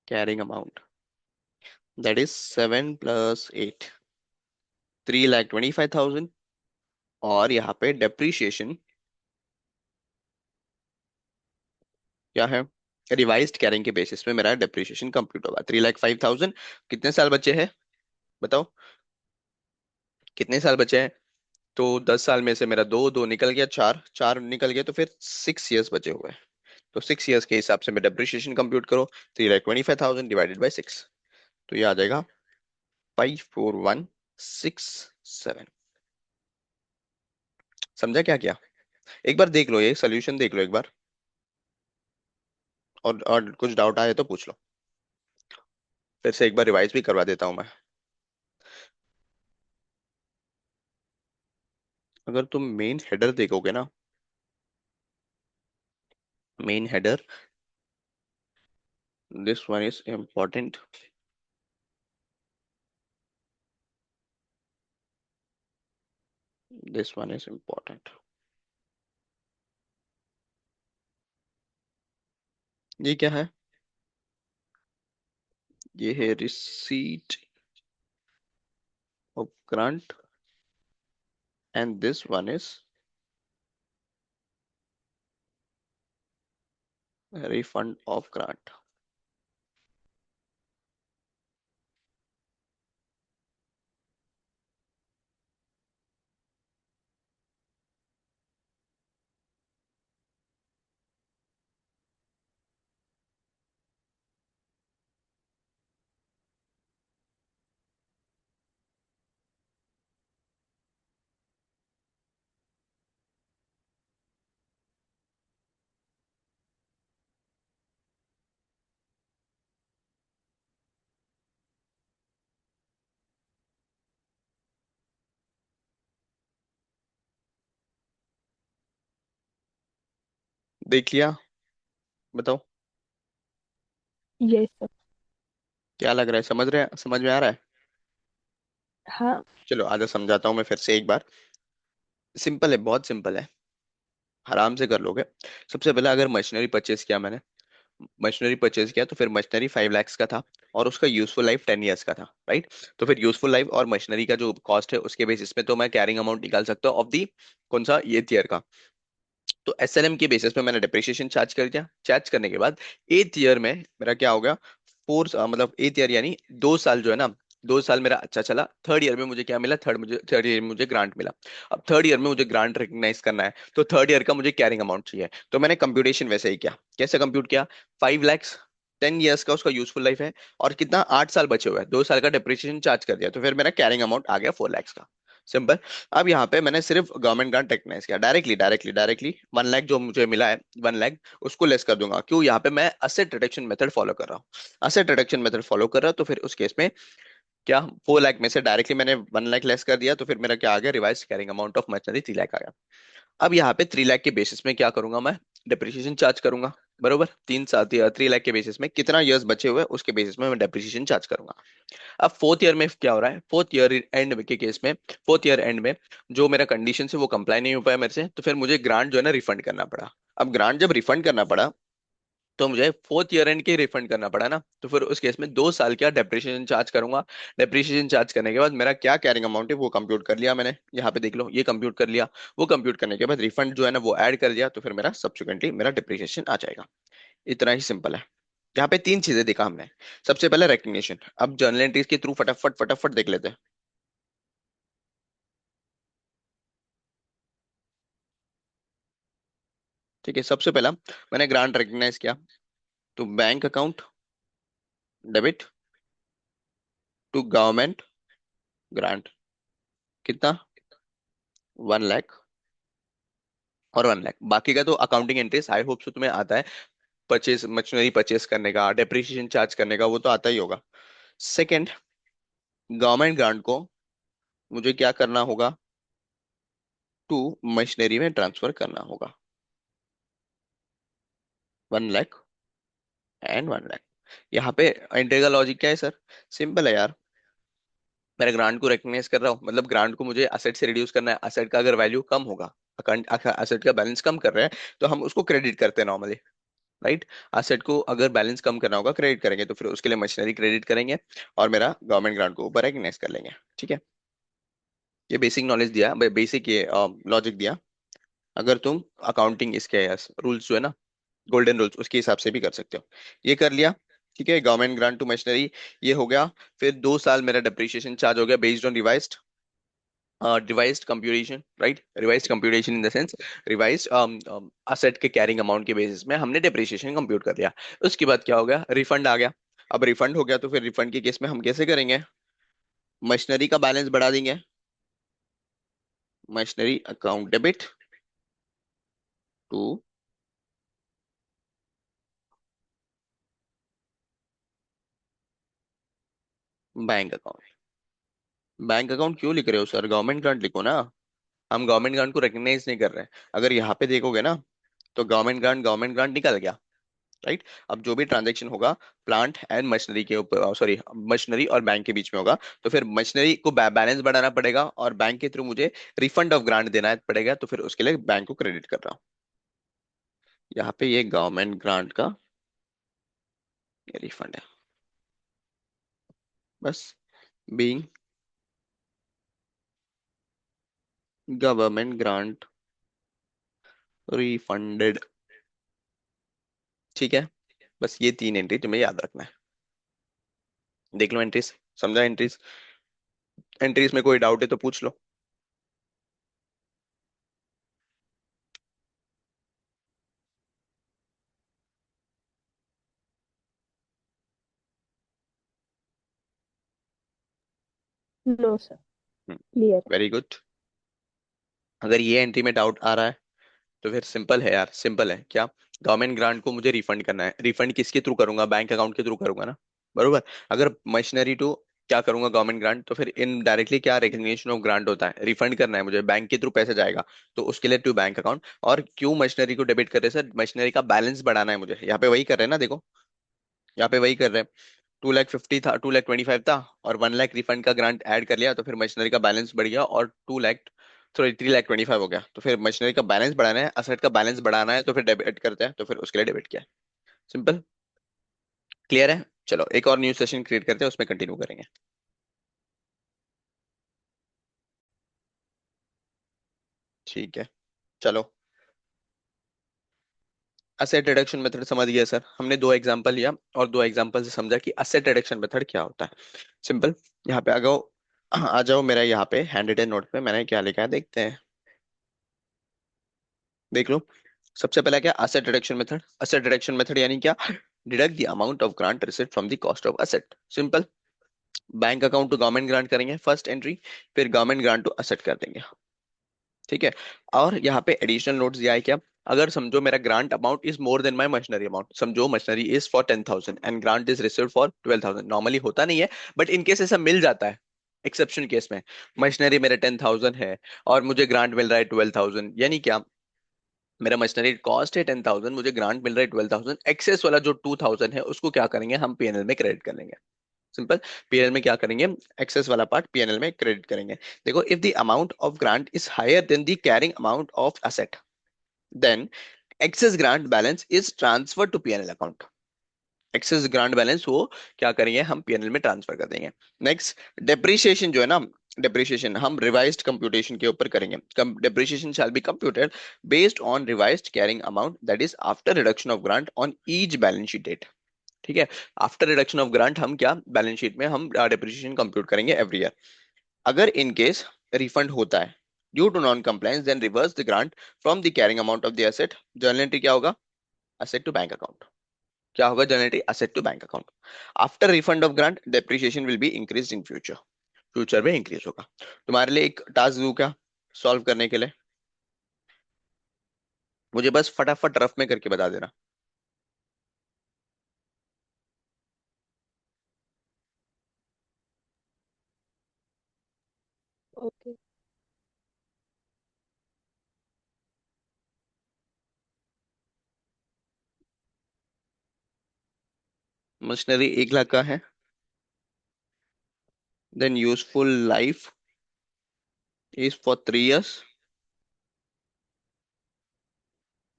carrying amount, that is 7 + 8, 3,25,000। और यहाँ पे डेप्रीशिएशन क्या है? रिवाइज्ड कैरिंग के बेसिस पे मेरा डेप्रीशिएशन कंप्लीट होगा 3,05,000। कितने साल बचे हैं बताओ? कितने साल बचे हैं? तो 10 साल में से मेरा दो दो निकल गया, चार चार निकल गया, तो फिर 6 ईयर्स बचे हुए हैं। तो 6 ईयर्स के हिसाब से मैं डेप्रिसिएशन कंप्यूट करो। 3,25,000 डिवाइडेड बाई 6। तो ये आ जाएगा 54167। समझा क्या क्या? एक बार देख लो, ये सोल्यूशन देख लो एक बार। और कुछ डाउट आए तो पूछ लो। फिर से एक बार रिवाइज भी करवा देता हूँ मैं। अगर तुम मेन हेडर देखोगे ना, main header, this one is important. This one is important. ये क्या है? ये है receipt of grant and this one is refund of grant. देख लिया? बताओ यस सर। क्या लग रहा है? समझ में आ रहा है? हाँ। चलो आजा समझाता हूँ मैं फिर से एक बार। सिंपल है, बहुत सिंपल है। आराम से कर लोगे। सबसे पहले अगर मशीनरी परचेज किया मैंने, मशीनरी परचेज किया तो फिर मशीनरी 5 लाख का था। और उसका यूजफुल लाइफ 10 ईयर्स का था, राइट? तो फिर यूजफुल लाइफ और मशीनरी का जो कॉस्ट है उसके बेसिस पे तो मैं कैरिंग अमाउंट निकाल सकता हूँ ऑफ दी कौन सा, ये ईयर का। तो एसएलएम के बेसिस पे मैंने डिप्रिसिएशन चार्ज कर दिया। चार्ज करने के बाद 8th ईयर में मेरा क्या होगा? मतलब 8th ईयर यानी 2 साल जो है ना, 2 साल मेरा अच्छा चला, थर्ड ईयर में मुझे क्या मिला, थर्ड ईयर में मुझे ग्रांट मिला। अब थर्ड ईयर में मुझे ग्रांट रिकग्नाइज करना है, तो थर्ड ईयर का मुझे कैरिंग अमाउंट चाहिए, तो मैंने कंप्यूटेशन वैसे ही किया। कैसे कंप्यूट किया? 5 lakhs, 10 years का उसका यूजफुल लाइफ है, और कितना, 8 साल बचे हुए हैं, 2 साल का डिप्रिसिएशन चार्ज कर दिया, तो फिर मेरा कैरिंग अमाउंट आ गया 4 lakhs का। सिंपल। अब यहाँ पे मैंने सिर्फ गवर्नमेंट ग्रांट रिकग्नाइज किया, डायरेक्टली 1 लाख जो मुझे मिला है, 1 लाख उसको लेस कर दूंगा। क्यों? यहाँ पे मैं असेट रिडक्शन मेथड फॉलो कर रहा हूँ। असेट रिडक्शन मेथड फॉलो कर रहा हूँ, तो फिर उस केस में क्या, 4 लाख में से डायरेक्टली मैंने 1 लाख लेस कर दिया, तो फिर मेरा क्या आ गया, revise carrying amount of machinery 3 lakh आ गया। अब यहाँ पे 3 लाख के बेसिस में क्या करूंगा मैं, डिप्रिसिएशन चार्ज करूंगा। बरोबर, 3 साल 3 लाख के बेसिस में कितना इयर्स बचे हुए हैं, उसके बेसिस में मैं डिप्रिसिएशन चार्ज करूंगा। अब फोर्थ ईयर में क्या हो रहा है, फोर्थ ईयर एंड के केस में, फोर्थ ईयर एंड में जो मेरा कंडीशन है वो कंप्लाई नहीं हो पाया मेरे से, तो फिर मुझे ग्रांट जो है ना रिफंड करना पड़ा। अब ग्रांट जब रिफंड करना पड़ा, तो मुझे फोर्थ ईयर एंड के रिफंड करना पड़ा ना, तो फिर उस केस में 2 साल का डेप्रिसिएशन चार्ज करूंगा। डेप्रिसिएशन चार्ज करने के बाद मेरा क्या कैरिंग अमाउंट है वो कंप्यूट कर लिया मैंने, यहाँ पे देख लो ये कंप्यूट कर लिया। वो कंप्यूट करने के बाद रिफंड जो है ना वो ऐड कर दिया, तो फिर मेरा सब्सिक्वेंटली मेरा डिप्रिसिएशन आ जाएगा। इतना ही सिंपल है। यहाँ पे 3 चीजें देखा हमने। सबसे पहले रेकग्निशन, अब जर्नल एंट्रीज के थ्रू फटाफट फटाफट देख लेते हैं। ठीक है, सबसे पहला मैंने ग्रांट रिकग्नाइज किया, तो bank account debit to government grant, कितना, 1 लाख और 1 लाख। बाकी का तो accounting entries I hope so तुम्हें आता है, परचेज मशीनरी परचेज करने का, डेप्रिसिएशन चार्ज करने का, वो तो आता ही होगा। सेकंड, गवर्नमेंट ग्रांट को मुझे क्या करना होगा, टू मशीनरी में ट्रांसफर करना होगा, 1 लाख एंड 1 लाख। यहाँ पे एंट्री का लॉजिक क्या है सर? सिंपल है यार, मेरे ग्रांट को रिकग्नाइज कर रहा हूँ, मतलब ग्रांट को मुझे असेट से रिड्यूस करना है। असेट का अगर वैल्यू कम होगा, असेट का बैलेंस कम कर रहे हैं, तो हम उसको क्रेडिट करते हैं नॉर्मली, राइट। असेट को अगर बैलेंस कम करना होगा, क्रेडिट करेंगे, तो फिर उसके लिए मशीनरी क्रेडिट करेंगे, और मेरा गवर्नमेंट ग्रांट को ऊपर रिकग्नाइज कर लेंगे। ठीक है, ये बेसिक नॉलेज दिया, बेसिक ये लॉजिक दिया। अगर तुम अकाउंटिंग इसके रूल्स जो है ना, गोल्डन रूल्स, उसके हिसाब से भी कर सकते हो। ये कर लिया। ठीक है, गवर्नमेंट ग्रांट टू मशीनरी ये हो गया। फिर 2 साल मेरा डिप्रिसिएशन चार्ज हो गया based on revised, revised computation, right. Revised computation in the sense, revised asset के कैरिंग अमाउंट के बेसिस में हमने डिप्रिसिएशन कंप्यूट कर लिया। उसके बाद क्या हो गया, रिफंड आ गया। अब रिफंड हो गया, तो फिर रिफंड के केस में हम कैसे करेंगे, मशीनरी का बैलेंस बढ़ा देंगे, machinery account debit to bank account. Bank account क्यों लिख रहे हो सर, गवर्नमेंट ग्रांट लिखो ना। हम गवर्नमेंट ग्रांट को रिकग्नाइज नहीं कर रहे हैं। अगर यहाँ पे देखोगे ना, तो गवर्नमेंट ग्रांट निकल गया, राइट। अब जो भी ट्रांजैक्शन होगा प्लांट एंड मशीनरी के ऊपर, सॉरी, मशीनरी और बैंक के बीच में होगा, तो फिर मशीनरी को बैलेंस बढ़ाना पड़ेगा, और बैंक के थ्रू मुझे रिफंड ऑफ ग्रांट देना पड़ेगा, तो फिर उसके लिए बैंक को क्रेडिट कर रहा हूँ। यहाँ पे ये गवर्नमेंट ग्रांट का ये रिफंड है, बस, बीइंग गवर्नमेंट ग्रांट रिफंडेड। ठीक है, बस ये 3 एंट्री तुम्हें याद रखना है। देख लो एंट्रीज, समझा एंट्रीज? एंट्रीज में कोई डाउट है तो पूछ लो। नो सर, क्लियर है। Very good. अगर ये एंट्री में डाउट आ रहा है, तो फिर सिंपल है यार, सिंपल है क्या, गवर्नमेंट ग्रांट को मुझे रिफंड करना है। रिफंड किसके थ्रू करूंगा, बैंक अकाउंट के थ्रू करूंगा ना, बरोबर। अगर मशीनरी टू क्या करूंगा, गवर्नमेंट ग्रांट, तो फिर इनडायरेक्टली क्या रिकग्निशन ऑफ ग्रांट होता है, रिफंड करना है मुझे, बैंक के थ्रू पैसा जाएगा, तो उसके लिए टू बैंक अकाउंट। और क्यों मशीनरी को डेबिट कर रहे हैं सर, मशीनरी का बैलेंस बढ़ाना है मुझे, यहाँ पे वही कर रहे हैं ना, देखो यहाँ पे वही कर रहे हैं। 2 लाख 50 था, 2 लाख 25 था, और 1 लाख रिफंड का ग्रांट ऐड कर लिया, तो फिर मशीनरी का बैलेंस बढ़ गया, और 2 लाख, सॉरी 3 लाख 25 हो गया, तो फिर मशीनरी का बैलेंस बढ़ाना है, असेट का बैलेंस बढ़ाना है, तो फिर डेबिट करते हैं, तो फिर उसके लिए डेबिट किया है। सिंपल, क्लियर है। चलो एक और न्यू सेशन क्रिएट करते हैं, उसमें कंटिन्यू करेंगे। ठीक है, चलो। असेट रिडक्शन मेथड समझ गया सर, हमने दो एग्जांपल लिया और दो एग्जांपल से समझा कि असेट रिडक्शन मेथड क्या होता है। सिंपल। यहाँ पे आ जाओ, आ जाओ मेरा यहाँ पे हैंड रिटन नोट पे मैंने क्या लिखा है देखते हैं। देख लो। सबसे पहला क्या, asset reduction method. Asset reduction method यानी क्या, deduct the amount of grant received from the cost of asset. Simple. Bank account to government grant करेंगे फर्स्ट एंट्री, फिर गवर्नमेंट ग्रांट टू असेट कर देंगे। ठीक है। और यहाँ पे एडिशनल नोट्स दिया है क्या, अगर समझो मेरा grant amount is more than my machinery amount, समझो machinery is for 10,000 and grant is received for 12,000, normally होता नहीं है बट इन केस ऐसा मिल जाता है, एक्सेप्शन केस में। मशीनरी मेरे 10,000 है और मुझे ग्रांट मिल रहा है 12,000, यानी क्या, मेरा मशीनरी कॉस्ट है 10,000, मुझे ग्रांट मिल रहा है 12,000, एक्सेस वाला जो 2,000 है उसको क्या करेंगे हम पीएनएल में क्रेडिट कर लेंगे। सिंपल। पीएनएल में क्या करेंगे, एक्सेस वाला पार्ट पीएनएल में क्रेडिट करेंगे। देखो, if the amount of grant is higher than the carrying amount of asset, then excess grant balance is transferred to PNL account. Excess grant balance वो क्या करेंगे हम पीएनएल में ट्रांसफर कर देंगे। नेक्स्ट, डेप्रिसिएशन जो है ना, डेप्रिसिएशन हम रिवाइज्ड कंप्यूटेशन के ऊपर करेंगे। Depreciation shall be computed based on revised carrying amount that is after reduction of grant on each balance sheet date. ठीक है। आफ्टर रिडक्शन ऑफ ग्रांट हम क्या बैलेंस शीट में हम डेप्रिसिएशन कंप्यूट करेंगे एवरी ईयर। अगर इन केस रिफंड होता है due to non compliance, then reverse the grant from the carrying amount of the asset. Journal entry क्या होगा, असेट टू बैंक अकाउंट। क्या होगा, journal entry asset to bank account. After refund of grant depreciation will be increase in future, future में increase होगा। तुम्हारे लिए एक task दूं क्या सॉल्व करने के लिए, मुझे बस फटाफट रफ में करके बता देना। ओके। मशीनरी 1 लाख का है, then useful life is for 3 years,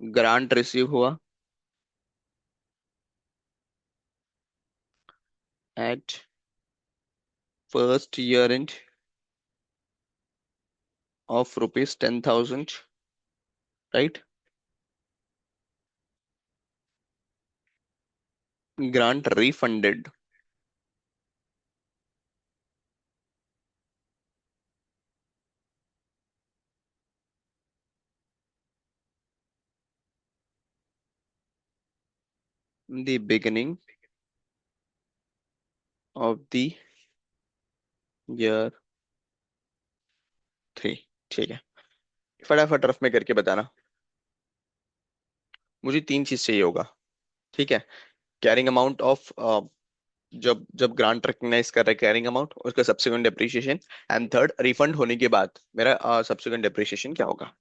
grant receive हुआ at first year end of rupees 10,000, right. Grant refunded the beginning of the year 3। ठीक है, फटाफट रफ में करके बताना। मुझे 3 चीज चाहिए होगा। ठीक है। कैरिंग अमाउंट ऑफ, जब जब ग्रांट रिकग्नाइज कर रहे कैरिंग अमाउंट, उसका subsequent depreciation, and third refund होने के बाद मेरा सब्सिक्वेंट डेप्रिसिएशन क्या होगा।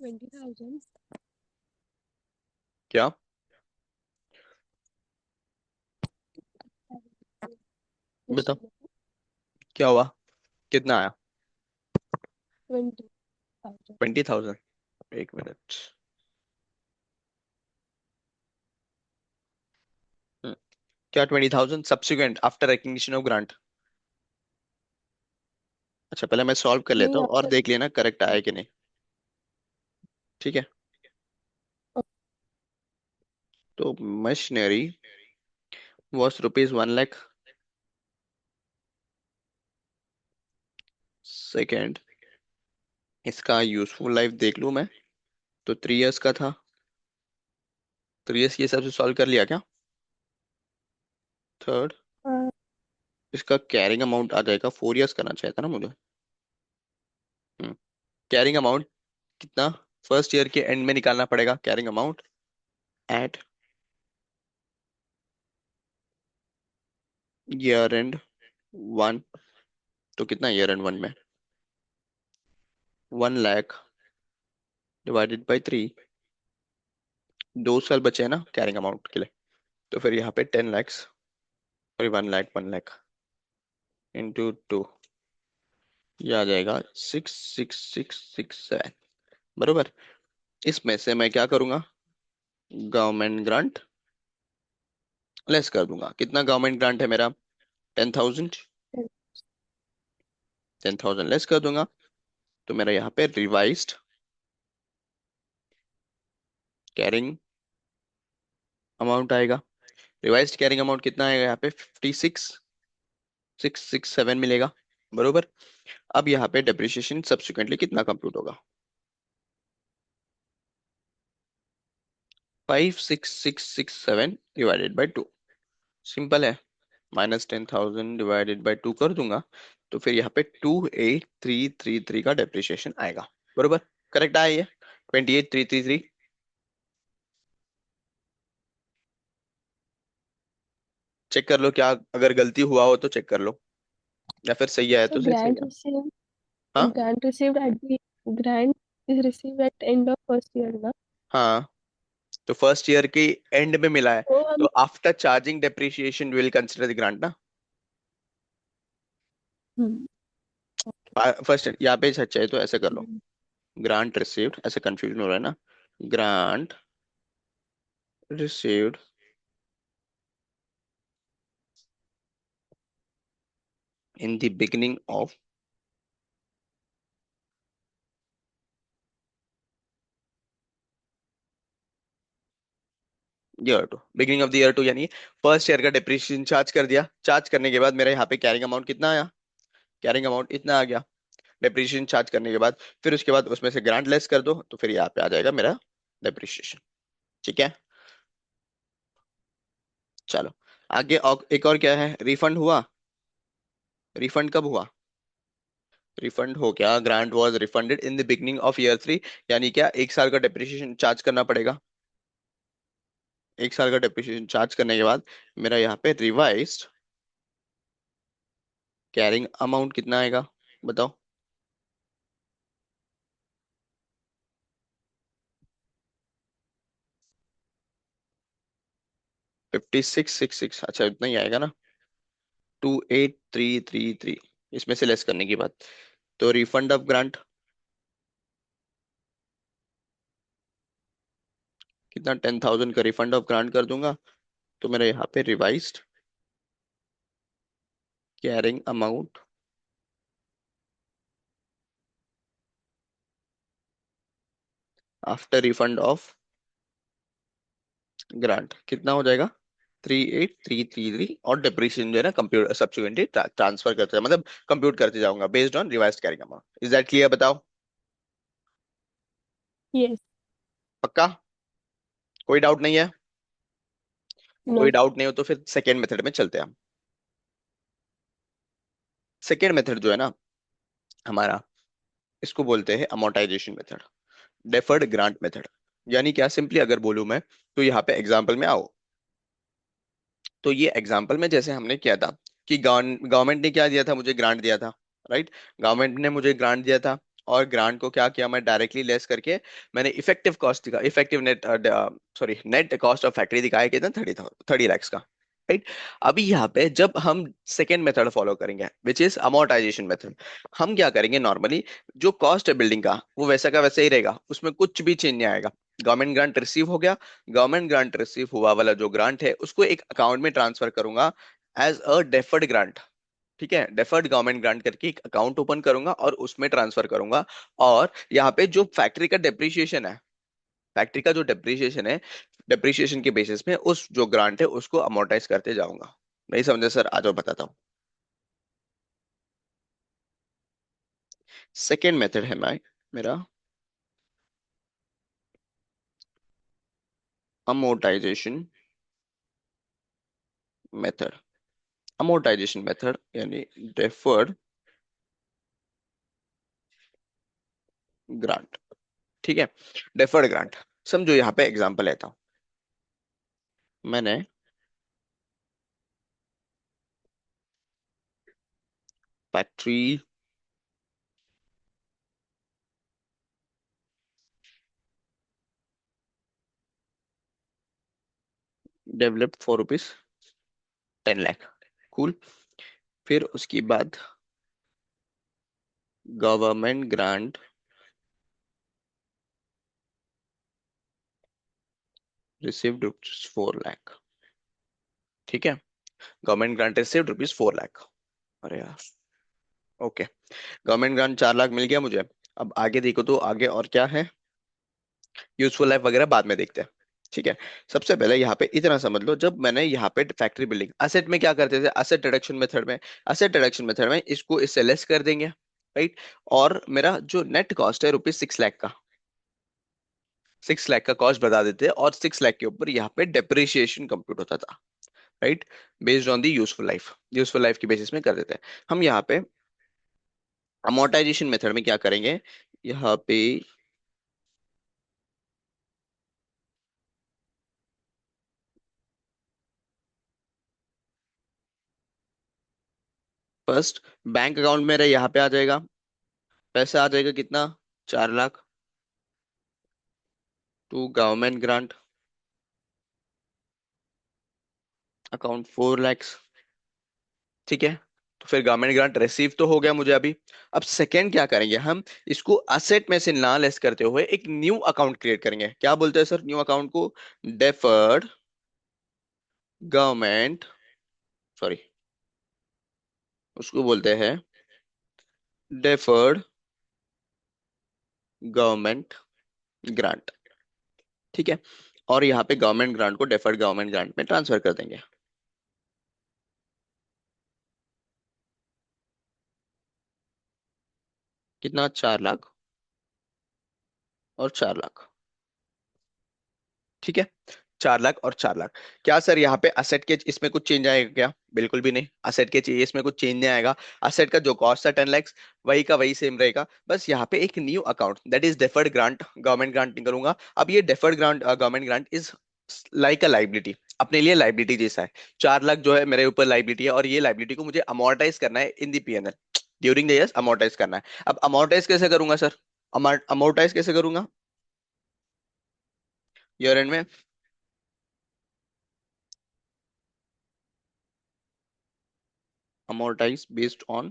20,000. क्या बताओ, क्या हुआ, कितना आया? 20,000. 20,000। एक मिनट। क्या 20,000 subsequent after recognition of grant? अच्छा, पहले मैं सॉल्व कर लेता नहीं हूँ और आफ्टर. देख लेना करेक्ट आया कि नहीं। ठीक है। तो machinery was rupees 1 lakh. Second, इसका यूजफुल लाइफ देख लूँ मैं, तो 3 इयर्स का था। 3 इयर्स के हिसाब से सॉल्व कर लिया क्या? थर्ड, इसका कैरिंग अमाउंट आ जाएगा, 4 इयर्स करना चाहिए था ना मुझे। कैरिंग अमाउंट कितना फर्स्ट ईयर के एंड में निकालना पड़ेगा? Carrying amount at year and 1। तो कितना ईयर एंड 1 में? 1 लाख डिवाइडेड बाई 3। 2 साल बचे हैं ना कैरिंग अमाउंट के लिए, तो फिर यहाँ पे 10 लैक्स, सॉरी 1 लाख, 1 लाख इंटू 2, ये आ जाएगा 66667। बरोबर। इसमें से मैं क्या करूंगा, गवर्नमेंट ग्रांट लेस कर दूंगा। कितना गवर्नमेंट ग्रांट है मेरा? 10,000। 10,000 लेस कर दूंगा, तो मेरा यहाँ पे रिवाइज्ड कैरिंग अमाउंट आएगा। रिवाइज्ड कैरिंग अमाउंट कितना आएगा यहाँ पे? 56,667 मिलेगा। बरोबर। अब यहाँ पे डेप्रिसिएशन सब्सिक्वेंटली कितना कंप्यूट होगा? 56,667 डिवाइडेड बाई 2। सिंपल है, -10,000 डिवाइडेड बाई 2 कर दूंगा, तो फिर यहाँ पे 28,333 का डेप्रिसिएशन आएगा। बरोबर। करेक्ट आया ये 28,333। चेक कर लो, क्या अगर गलती हुआ हो तो चेक कर लो, या फिर सही आया So तो सही सही grant है। received, हाँ। grant received at the grant is received at end of first year ना. हाँ, तो फर्स्ट ईयर के एंड में मिला है, तो तो हम. After charging depreciation will consider the grant ना। हम्म. फर्स्ट यहाँ पे सच्चा है तो ऐसे कर लो, हम्म. ग्रांट रिसीव्ड, ऐसे कंफ्यूजन हो रहा है ना। Grant received in the beginning of year two, beginning of the year two, यानी फर्स्ट ईयर का डिप्रिसिएशन चार्ज कर दिया। चार्ज करने के बाद मेरा यहाँ पे कैरिंग अमाउंट कितना आया? कैरिंग अमाउंट इतना आ गया डिप्रिसिएशन चार्ज करने के बाद। फिर उसके बाद उसमें से ग्रांट लेस कर दो, तो फिर यहाँ पे आ जाएगा मेरा डिप्रिसिएशन। ठीक है। चलो आगे, एक और क्या है, रिफंड हुआ। रिफंड कब हुआ? रिफंड हो गया, grant was refunded in the beginning of year 3। यानी क्या, 1 साल का डिप्रिसिएशन चार्ज करना पड़ेगा। 1 साल का डिप्रिसिएशन चार्ज करने के बाद मेरा यहाँ पे रिवाइज्ड कैरिंग अमाउंट कितना आएगा, बताओ? 5666, अच्छा इतना ही आएगा ना। 28,333, इसमें से लेस करने की बात, तो रिफंड ऑफ ग्रांट कितना? 10,000 का रिफंड ऑफ ग्रांट कर दूंगा, तो मेरा यहाँ पे revised carrying amount after refund of grant कितना हो जाएगा? 38,333, और डिप्रिसिएशन जो है ना कंप्यूटर सब्सिक्वेंटली ट्रांसफर करते हैं, मतलब कंप्यूट करते जाऊंगा based on revised carrying amount. Is that clear? बताओ। Yes. पक्का? कोई डाउट नहीं है? कोई No. डाउट नहीं हो तो फिर सेकेंड मेथड में चलते हैं हम। सेकेंड मेथड जो है ना हमारा, इसको बोलते हैं amortisation method, deferred grant method. यानी क्या, सिंपली अगर बोलूं मैं, तो यहाँ पे एग्जांपल में आओ। तो ये एग्जांपल में जैसे हमने किया था कि गवर्नमेंट ने क्या दिया था, मुझे ग्रांट दिया था। राइट। गवर्नमेंट ने मुझे ग्रांट दिया था, और ग्रांट को क्या किया, मैं डायरेक्टली लेस करके मैंने इफेक्टिव कॉस्ट दिखा, effective net, sorry net cost of factory दिखाया कितना, 30 lakhs का। राइट। अभी यहाँ पे जब हम सेकेंड मेथड फॉलो करेंगे विच इज अमोर्टाइजेशन मेथड, हम क्या करेंगे नॉर्मली, जो कॉस्ट है बिल्डिंग का वो वैसा का वैसे ही रहेगा, उसमें कुछ भी चेंज नहीं आएगा। गवर्नमेंट ग्रांट रिसीव हो गया, गवर्नमेंट ग्रांट रिसीव हुआ वाला जो ग्रांट है उसको एक अकाउंट में ट्रांसफर करूंगा एज अ डेफर्ड ग्रांट। ठीक है, डेफर्ड गवर्नमेंट ग्रांट करके एक अकाउंट ओपन करूंगा और उसमें ट्रांसफर करूंगा। और यहाँ पे जो फैक्ट्री का डेप्रिसिएशन है, फैक्ट्री का जो डेप्रिसिएशन है, डेप्रिसिएशन के बेसिस में उस जो ग्रांट है उसको अमोर्टाइज करते जाऊंगा। नहीं समझे सर? आ जाओ बताता हूँ। सेकेंड मेथड है मैं मेरा अमोर्टाइजेशन मेथड। अमोर्टाइजेशन मेथड यानी डेफर्ड ग्रांट। ठीक है, डेफर्ड ग्रांट। समझो यहाँ पे एग्जांपल लेता हूँ। मैंने factory developed for rupees 10 lakh. Cool. फिर उसके बाद government grant received rupees 4 lakh. ठीक है, government grant received rupees 4 lakh. अरे यार, ओके। गवर्नमेंट ग्रांट 4 लाख मिल गया मुझे। अब आगे देखो तो आगे और क्या है, यूजफुल लाइफ वगैरह बाद में देखते हैं। ठीक है, सबसे पहले यहाँ पे इतना समझ लो, जब मैंने यहाँ पे फैक्ट्री बिल्डिंग असेट में क्या करते थे, असेट रिडक्शन मेथड में, असेट रिडक्शन मेथड में इसको इससे लेस कर देंगे। राइट। और मेरा जो नेट कॉस्ट है रुपीज 6 लाख का, 6 लाख का कॉस्ट बता देते हैं और 6 लाख के ऊपर यहाँ पे डेप्रिसिएशन कंप्यूट होता था। Right. Based on the useful life की बेसिस में कर देते हैं। हम यहाँ पे अमोर्टाइजेशन मेथड में क्या करेंगे, यहाँ पे फर्स्ट बैंक अकाउंट मेरा यहाँ पे आ जाएगा, पैसा आ जाएगा कितना, 4 lakh. To government grant account 4 lakhs। ठीक है, तो फिर गवर्नमेंट ग्रांट रिसीव तो हो गया मुझे अभी। अब सेकंड क्या करेंगे हम, इसको असेट में से ना लेस करते हुए एक न्यू अकाउंट क्रिएट करेंगे। क्या बोलते हैं सर न्यू अकाउंट को, डेफर्ड गवर्नमेंट, सॉरी, उसको बोलते हैं डेफर्ड गवर्नमेंट ग्रांट। ठीक है, और यहाँ पे गवर्नमेंट ग्रांट को डेफर्ड गवर्नमेंट ग्रांट में ट्रांसफर कर देंगे। कितना, 4 लाख और 4 लाख। ठीक है, 4 लाख और 4 लाख। क्या सर यहाँ पे असेट के इसमें कुछ चेंज आएगा क्या? बिल्कुल भी नहीं, असेट के चाहिए इसमें कुछ चेंज नहीं आएगा। असेट का जो कॉस्ट था 10 lakhs, वही का वही सेम रहेगा। बस यहाँ पे एक new account that is deferred grant, government grant नहीं करूंगा। अब ये deferred grant government grant is like a liability, अपने लिए लाइबिलिटी जैसा है। 4 लाख जो है मेरे ऊपर लाइबिलिटी है, और ये लाइबिलिटी को मुझे अमोर्टाइज करना है in the PNL during the years, amortise करना है। अब अमोर्टाइज कैसे करूंगा सर, अमोर्टाइज कैसे करूंगा, ईयर एंड में amortize based on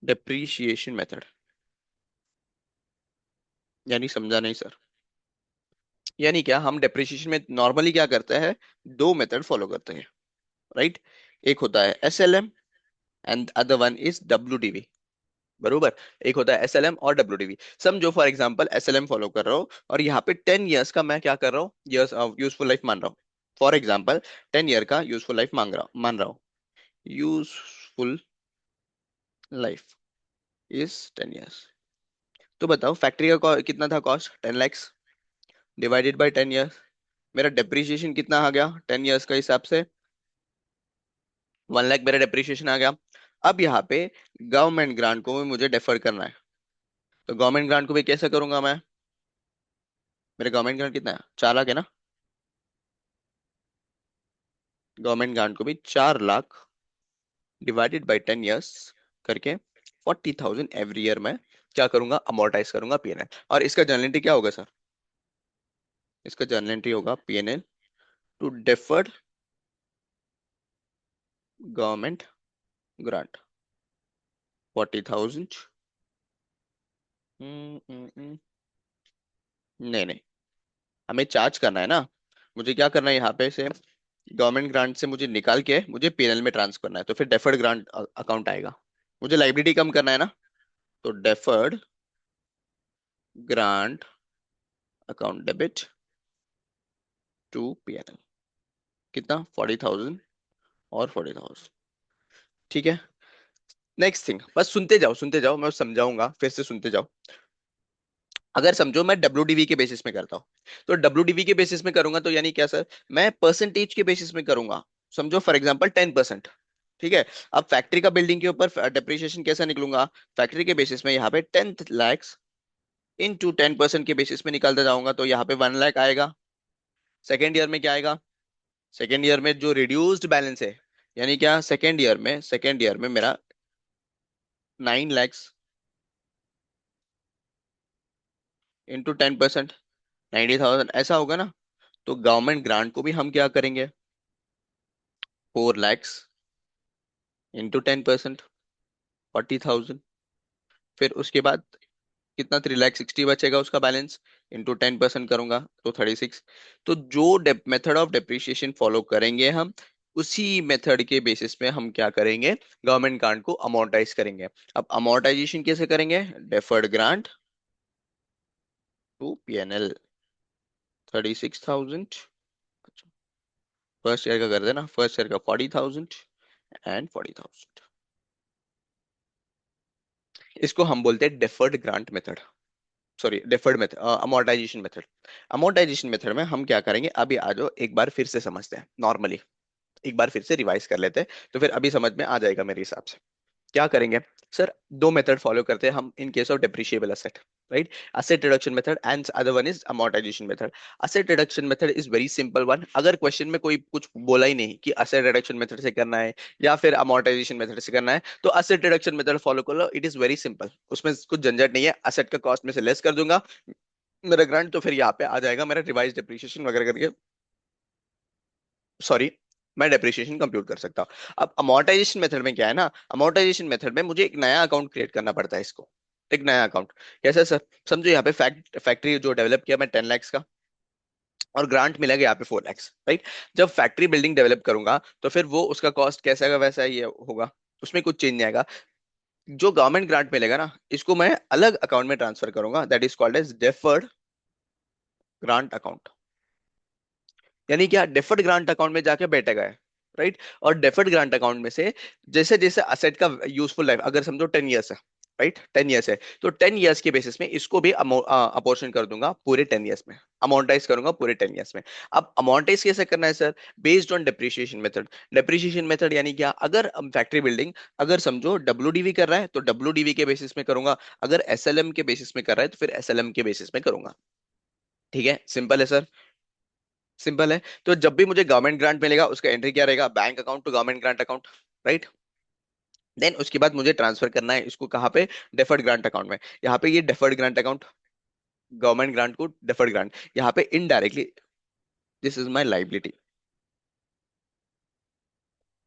depreciation method। यानी समझा नहीं सर? यानी क्या, हम डेप्रिसिएशन में नॉर्मली क्या करते हैं, दो मेथड फॉलो करते हैं। राइट। एक होता है SLM and other one is WDV. बरोबर, एक होता है एसएलएम और डब्ल्यूडीवी। समझो फॉर एग्जांपल एसएलएम फॉलो कर रहा हूँ और यहाँ पे 10 years का मैं क्या कर रहा हूँ, years यूजफुल लाइफ मान रहा हूँ। फॉर एग्जांपल 10 year का यूजफुल लाइफ मान रहा हूँ। Useful life is 10 years। तो बताओ फैक्ट्री का कितना था cost, 10 lakhs, divided by 10 years। मेरा डेप्रिसिएशन कितना आ गया 10 years का हिसाब से, 1 लाख मेरा डेप्रिसिएशन आ गया। अब यहाँ पे गवर्नमेंट ग्रांट को भी मुझे डेफर करना है, तो गवर्नमेंट ग्रांट को भी कैसे करूंगा मैं, मेरे गवर्नमेंट ग्रांट कितना है, 4 लाख है ना। गवर्नमेंट ग्रांट को भी 4 लाख डिवाइडेड बाई 10 ईयर्स करके 40,000 एवरी ईयर में क्या करूंगा, अमोर्टाइज करूंगा पीएनएल। और इसका जर्नल एंट्री क्या होगा सर? इसका जर्नल एंट्री होगा PNL to deferred government grant 40,000। नहीं नहीं, हमें चार्ज करना है ना। मुझे क्या करना है यहाँ पे से, गवर्नमेंट ग्रांट से मुझे निकाल के मुझे पीएनएल में ट्रांसफर करना है, तो फिर डेफर्ड ग्रांट अकाउंट आएगा। मुझे लाइबिलिटी कम करना है ना, तो deferred grant account debit to PNL. कितना? 40,000 और 40,000। ठीक है। नेक्स्ट थिंग, बस सुनते जाओ, मैं समझाऊंगा, फिर से सुनते जाओ। अगर समझो मैं डब्ल्यूडीवी के बेसिस में करता हूँ, तो डब्ल्यूडीवी के बेसिस में करूंगा तो यानी क्या सर, मैं परसेंटेज के बेसिस में करूंगा। समझो फॉर एग्जांपल 10%। ठीक है। अब फैक्ट्री का बिल्डिंग के ऊपर डेप्रिसिएशन कैसा निकलूंगा, फैक्ट्री के बेसिस में यहाँ पे 10 lakhs इंटू 10% के बेसिस में निकालता जाऊंगा, तो यहाँ पे 1 लाख आएगा। सेकेंड ईयर में क्या आएगा? सेकेंड ईयर में जो रिड्यूस्ड बैलेंस है, यानी क्या, सेकेंड ईयर में मेरा 9 lakhs इंटू 10%, 90,000 ऐसा होगा ना। तो गवर्नमेंट ग्रांट को भी हम क्या करेंगे, 4 lakhs इंटू 10%, 40,000। फिर उसके बाद कितना, 3,60,000 बचेगा उसका बैलेंस, इंटू 10% करूंगा तो 36। तो जो मेथड ऑफ डेप्रिसिएशन फॉलो करेंगे हम, उसी मेथड के बेसिस पे हम क्या करेंगे, गवर्नमेंट ग्रांट को अमोर्टाइज करेंगे। अब अमोर्टाइजेशन कैसे करेंगे, deferred grant to PNL 36,000। First year का कर देना, फर्स्ट ईयर का 40,000 एंड 40,000। इसको हम बोलते हैं deferred grant method, sorry deferred method, amortisation method. Amortisation method में हम क्या करेंगे, अभी आ जाओ एक बार फिर से समझते हैं नॉर्मली, एक बार फिर से रिवाइज कर लेते हैं, तो फिर अभी समझ में आ जाएगा मेरे हिसाब से। क्या करेंगे सर, दो मेथड फॉलो करते हैं हम in case of depreciable asset, right. Asset reduction method and other one is amortisation method. Asset reduction method is very simple one. अगर क्वेश्चन में कोई कुछ बोला ही नहीं कि असेट रिडक्शन मेथड से करना है या फिर अमोर्टाइजेशन मेथड से करना है, तो असेट रिडक्शन मेथड फॉलो कर लो, इट इज वेरी सिंपल। उसमें कुछ झंझट नहीं है, असेट का कॉस्ट में से लेस कर दूंगा मेरा ग्रांट, तो फिर यहाँ पे आ जाएगा मेरा रिवाइज डिप्रिशिएशन वगैरह करके, सॉरी, मैं डेप्रिसिएशन कंप्यूट कर सकता हूँ। अब अमोर्टाइजेशन मेथड में क्या है ना, अमोर्टाइजेशन मेथड में मुझे एक नया अकाउंट क्रिएट करना पड़ता है इसको, एक नया अकाउंट। कैसे सर, समझो यहाँ पे फैक्ट्री जो डेवलप किया मैं 10 lakhs का, और ग्रांट मिलेगा यहाँ पे 4 lakhs, राइट। जब फैक्ट्री बिल्डिंग डेवलप करूंगा तो फिर वो उसका कॉस्ट कैसा का वैसा ही होगा, उसमें कुछ चेंज नहीं आएगा। जो गवर्नमेंट ग्रांट मिलेगा ना, इसको मैं अलग अकाउंट में ट्रांसफर करूंगा, that is called as deferred grant account. यानी क्या, डेफर्ड ग्रांट अकाउंट में जाके बैठेगा है, राइट। और डेफर्ड ग्रांट अकाउंट में से जैसे जैसे असेट का यूजफुल लाइफ, अगर समझो 10 ईयर्स है, राइट, 10 ईयर्स है, तो 10 ईयर्स के बेसिस में इसको भी अपोर्शन कर दूंगा पूरे 10 ईयर्स में, अमाउंटाइज करूंगा पूरे 10 ईयर्स में। अब अमाउंटाइज कैसे करना है sir, based on depreciation method. Depreciation method यानी क्या, अगर फैक्ट्री बिल्डिंग, अगर समझो डब्ल्यूडीवी कर रहा है तो डब्ल्यूडीवी के बेसिस में करूंगा, अगर एसएलएम के बेसिस में कर रहा है तो फिर एसएलएम के बेसिस में करूंगा। ठीक है, सिंपल है सर, सिंपल है। तो जब भी मुझे गवर्नमेंट ग्रांट मिलेगा उसका एंट्री क्या रहेगा, bank account to government grant account, right. Then उसके बाद मुझे ट्रांसफर करना है इसको कहाँ पे, डेफर्ड ग्रांट अकाउंट में। यहाँ पे ये deferred grant account, government grant को डेफर्ड ग्रांट, यहाँ पे indirectly this is my liability.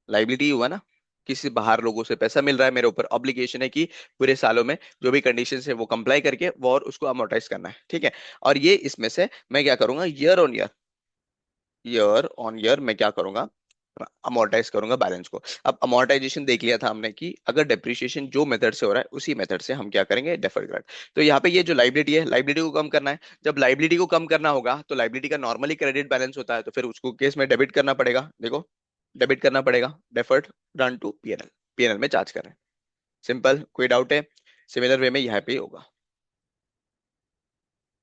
Liability हुआ ना, किसी बाहर लोगों से पैसा मिल रहा है, मेरे ऊपर ऑब्लिगेशन है कि पूरे सालों में जो भी कंडीशन है वो कंप्लाई करके वो और उसको अमोर्टाइज करना है, ठीक है। और ये इसमें से मैं क्या करूंगा, ईयर ऑन ईयर मैं क्या करूंगा, अमोर्टाइज करूंगा बैलेंस को। अब अमोर्टाइजेशन देख लिया था हमने कि अगर डेप्रिसिएशन जो मेथड से हो रहा है उसी मेथड से हम क्या करेंगे, डेफर्ड ग्रांट। तो यहाँ पे ये जो लाइबिलिटी है, लाइबिलिटी को कम करना है। जब लाइबिलिटी को कम करना होगा तो लाइबिलिटी का नॉर्मली क्रेडिट बैलेंस होता है, तो फिर उसको केस में डेबिट करना पड़ेगा, देखो डेबिट करना पड़ेगा, deferred grant to PNL, PNL में चार्ज करें। सिंपल, कोई डाउट है? सिमिलर वे में यहाँ पे ही होगा,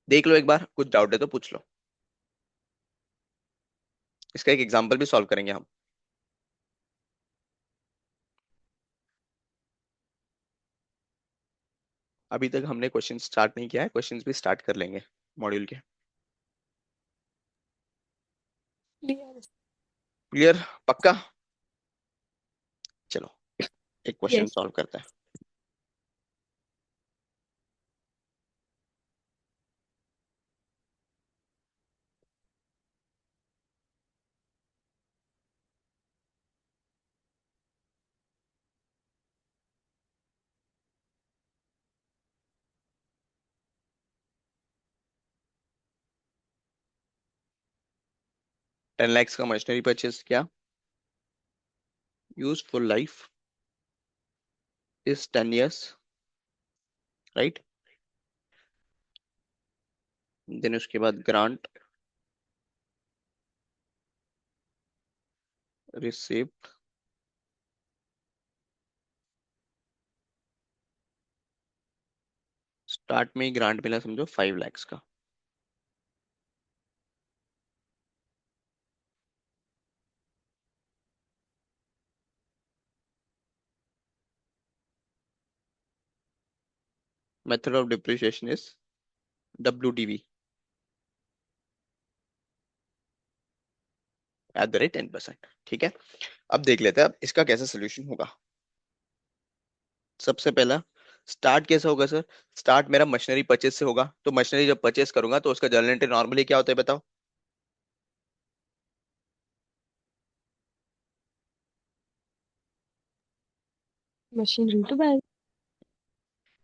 देख लो एक बार, कुछ डाउट है तो पूछ लो। इसका एक एग्जांपल भी सॉल्व करेंगे हम। अभी तक हमने क्वेश्चन स्टार्ट नहीं किया है, क्वेश्चंस भी स्टार्ट कर लेंगे मॉड्यूल के। Clear. क्लियर? पक्का? चलो एक क्वेश्चन Yes. सॉल्व करते हैं। 10 lakhs का मशीनरी परचेज किया, useful life is 10 years, right? Then उसके बाद ग्रांट रिसीव, स्टार्ट में ही ग्रांट मिला समझो 5 lakhs का। Method of depreciation is WDV @10%। ठीक है, अब देख लेते हैं अब इसका कैसा सोल्यूशन होगा। सबसे पहला, स्टार्ट कैसे होगा सर? स्टार्ट मेरा मशीनरी परचेज से होगा, तो मशीनरी जब परचेज करूंगा तो उसका जर्नल एंट्री नॉर्मली क्या होता है बताओ? Machinery to bank.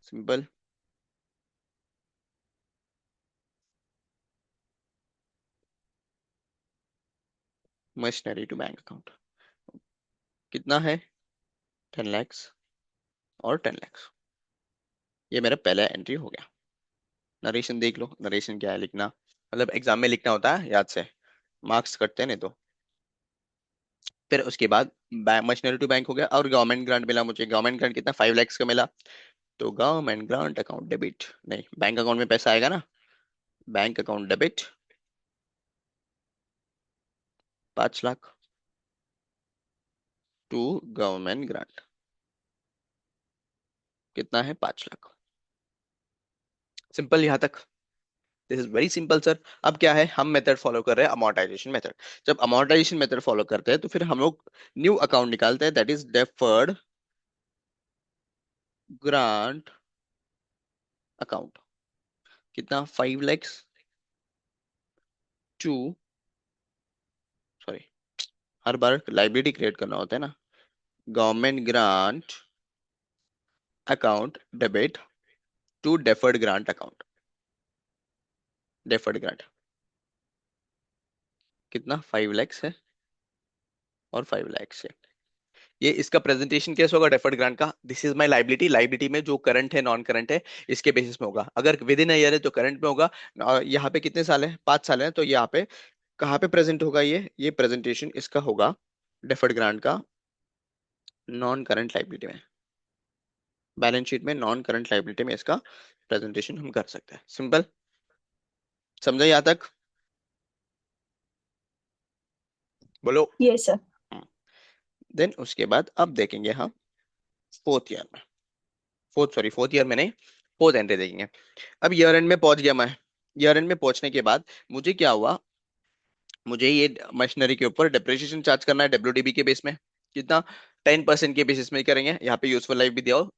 Simple. Machinery to bank account कितना है? 10 lakhs और 10 lakhs। ये मेरा पहला एंट्री हो गया। नरेशन देख लो, नरेशन क्या है लिखना, मतलब एग्जाम में लिखना होता है याद से, मार्क्स कटते हैं नहीं तो। फिर उसके बाद मशीनरी टू बैंक हो गया, और गवर्नमेंट ग्रांट मिला मुझे। गवर्नमेंट ग्रांट कितना? 5 lakhs का मिला। तो गवर्नमेंट ग्रांट अकाउंट डेबिट, नहीं बैंक अकाउंट में पैसा आएगा ना, bank account debit 5 lakh to government grant. कितना है? 5 लाख। सिंपल यहाँ तक। This is very simple sir. अब क्या है, हम मेथड फॉलो कर रहे हैं अमोर्टाइजेशन मेथड। जब अमोर्टाइजेशन मेथड फॉलो करते हैं तो फिर हम लोग न्यू अकाउंट निकालते हैं, that is deferred grant account. कितना? 5 lakhs टू, सॉरी, हर बार लाइबिलिटी क्रिएट करना होता है ना, government grant account debit to deferred grant account. Deferred grant कितना? 5 lakhs है और 5 lakhs है। ये इसका प्रेजेंटेशन कैसे होगा डेफर्ड ग्रांट का? This is my liability, liability में जो करंट है नॉन करंट है इसके बेसिस में होगा। अगर विद इन ईयर है तो करंट में होगा। और यहाँ पे कितने साल है? 5 साल है, तो यहाँ पे कहाँ पे प्रेजेंट होगा? ये प्रेजेंटेशन इसका होगा डेफर्ड ग्रांट का नॉन करंट लाइबिलिटी में, बैलेंस शीट में नॉन करंट लाइबिलिटी में इसका प्रेजेंटेशन हम कर सकते हैं। सिंपल, समझा यहाँ तक? बोलो। Yes, sir. देन उसके बाद अब देखेंगे हम फोर्थ ईयर में, फोर्थ ईयर में नहीं, फोर्थ एंट्री देखेंगे। अब ईयर एंड में पहुंच गया मैं। ईयर एंड में पहुंचने के बाद मुझे क्या हुआ, मुझे ये मशीनरी के ऊपर डेप्रिसिएशन चार्ज करना है WDB के बेस में। कितना? 10% के बेसिस में ही करेंगे। यहाँ पे यूजफुल लाइफ भी दिया हो,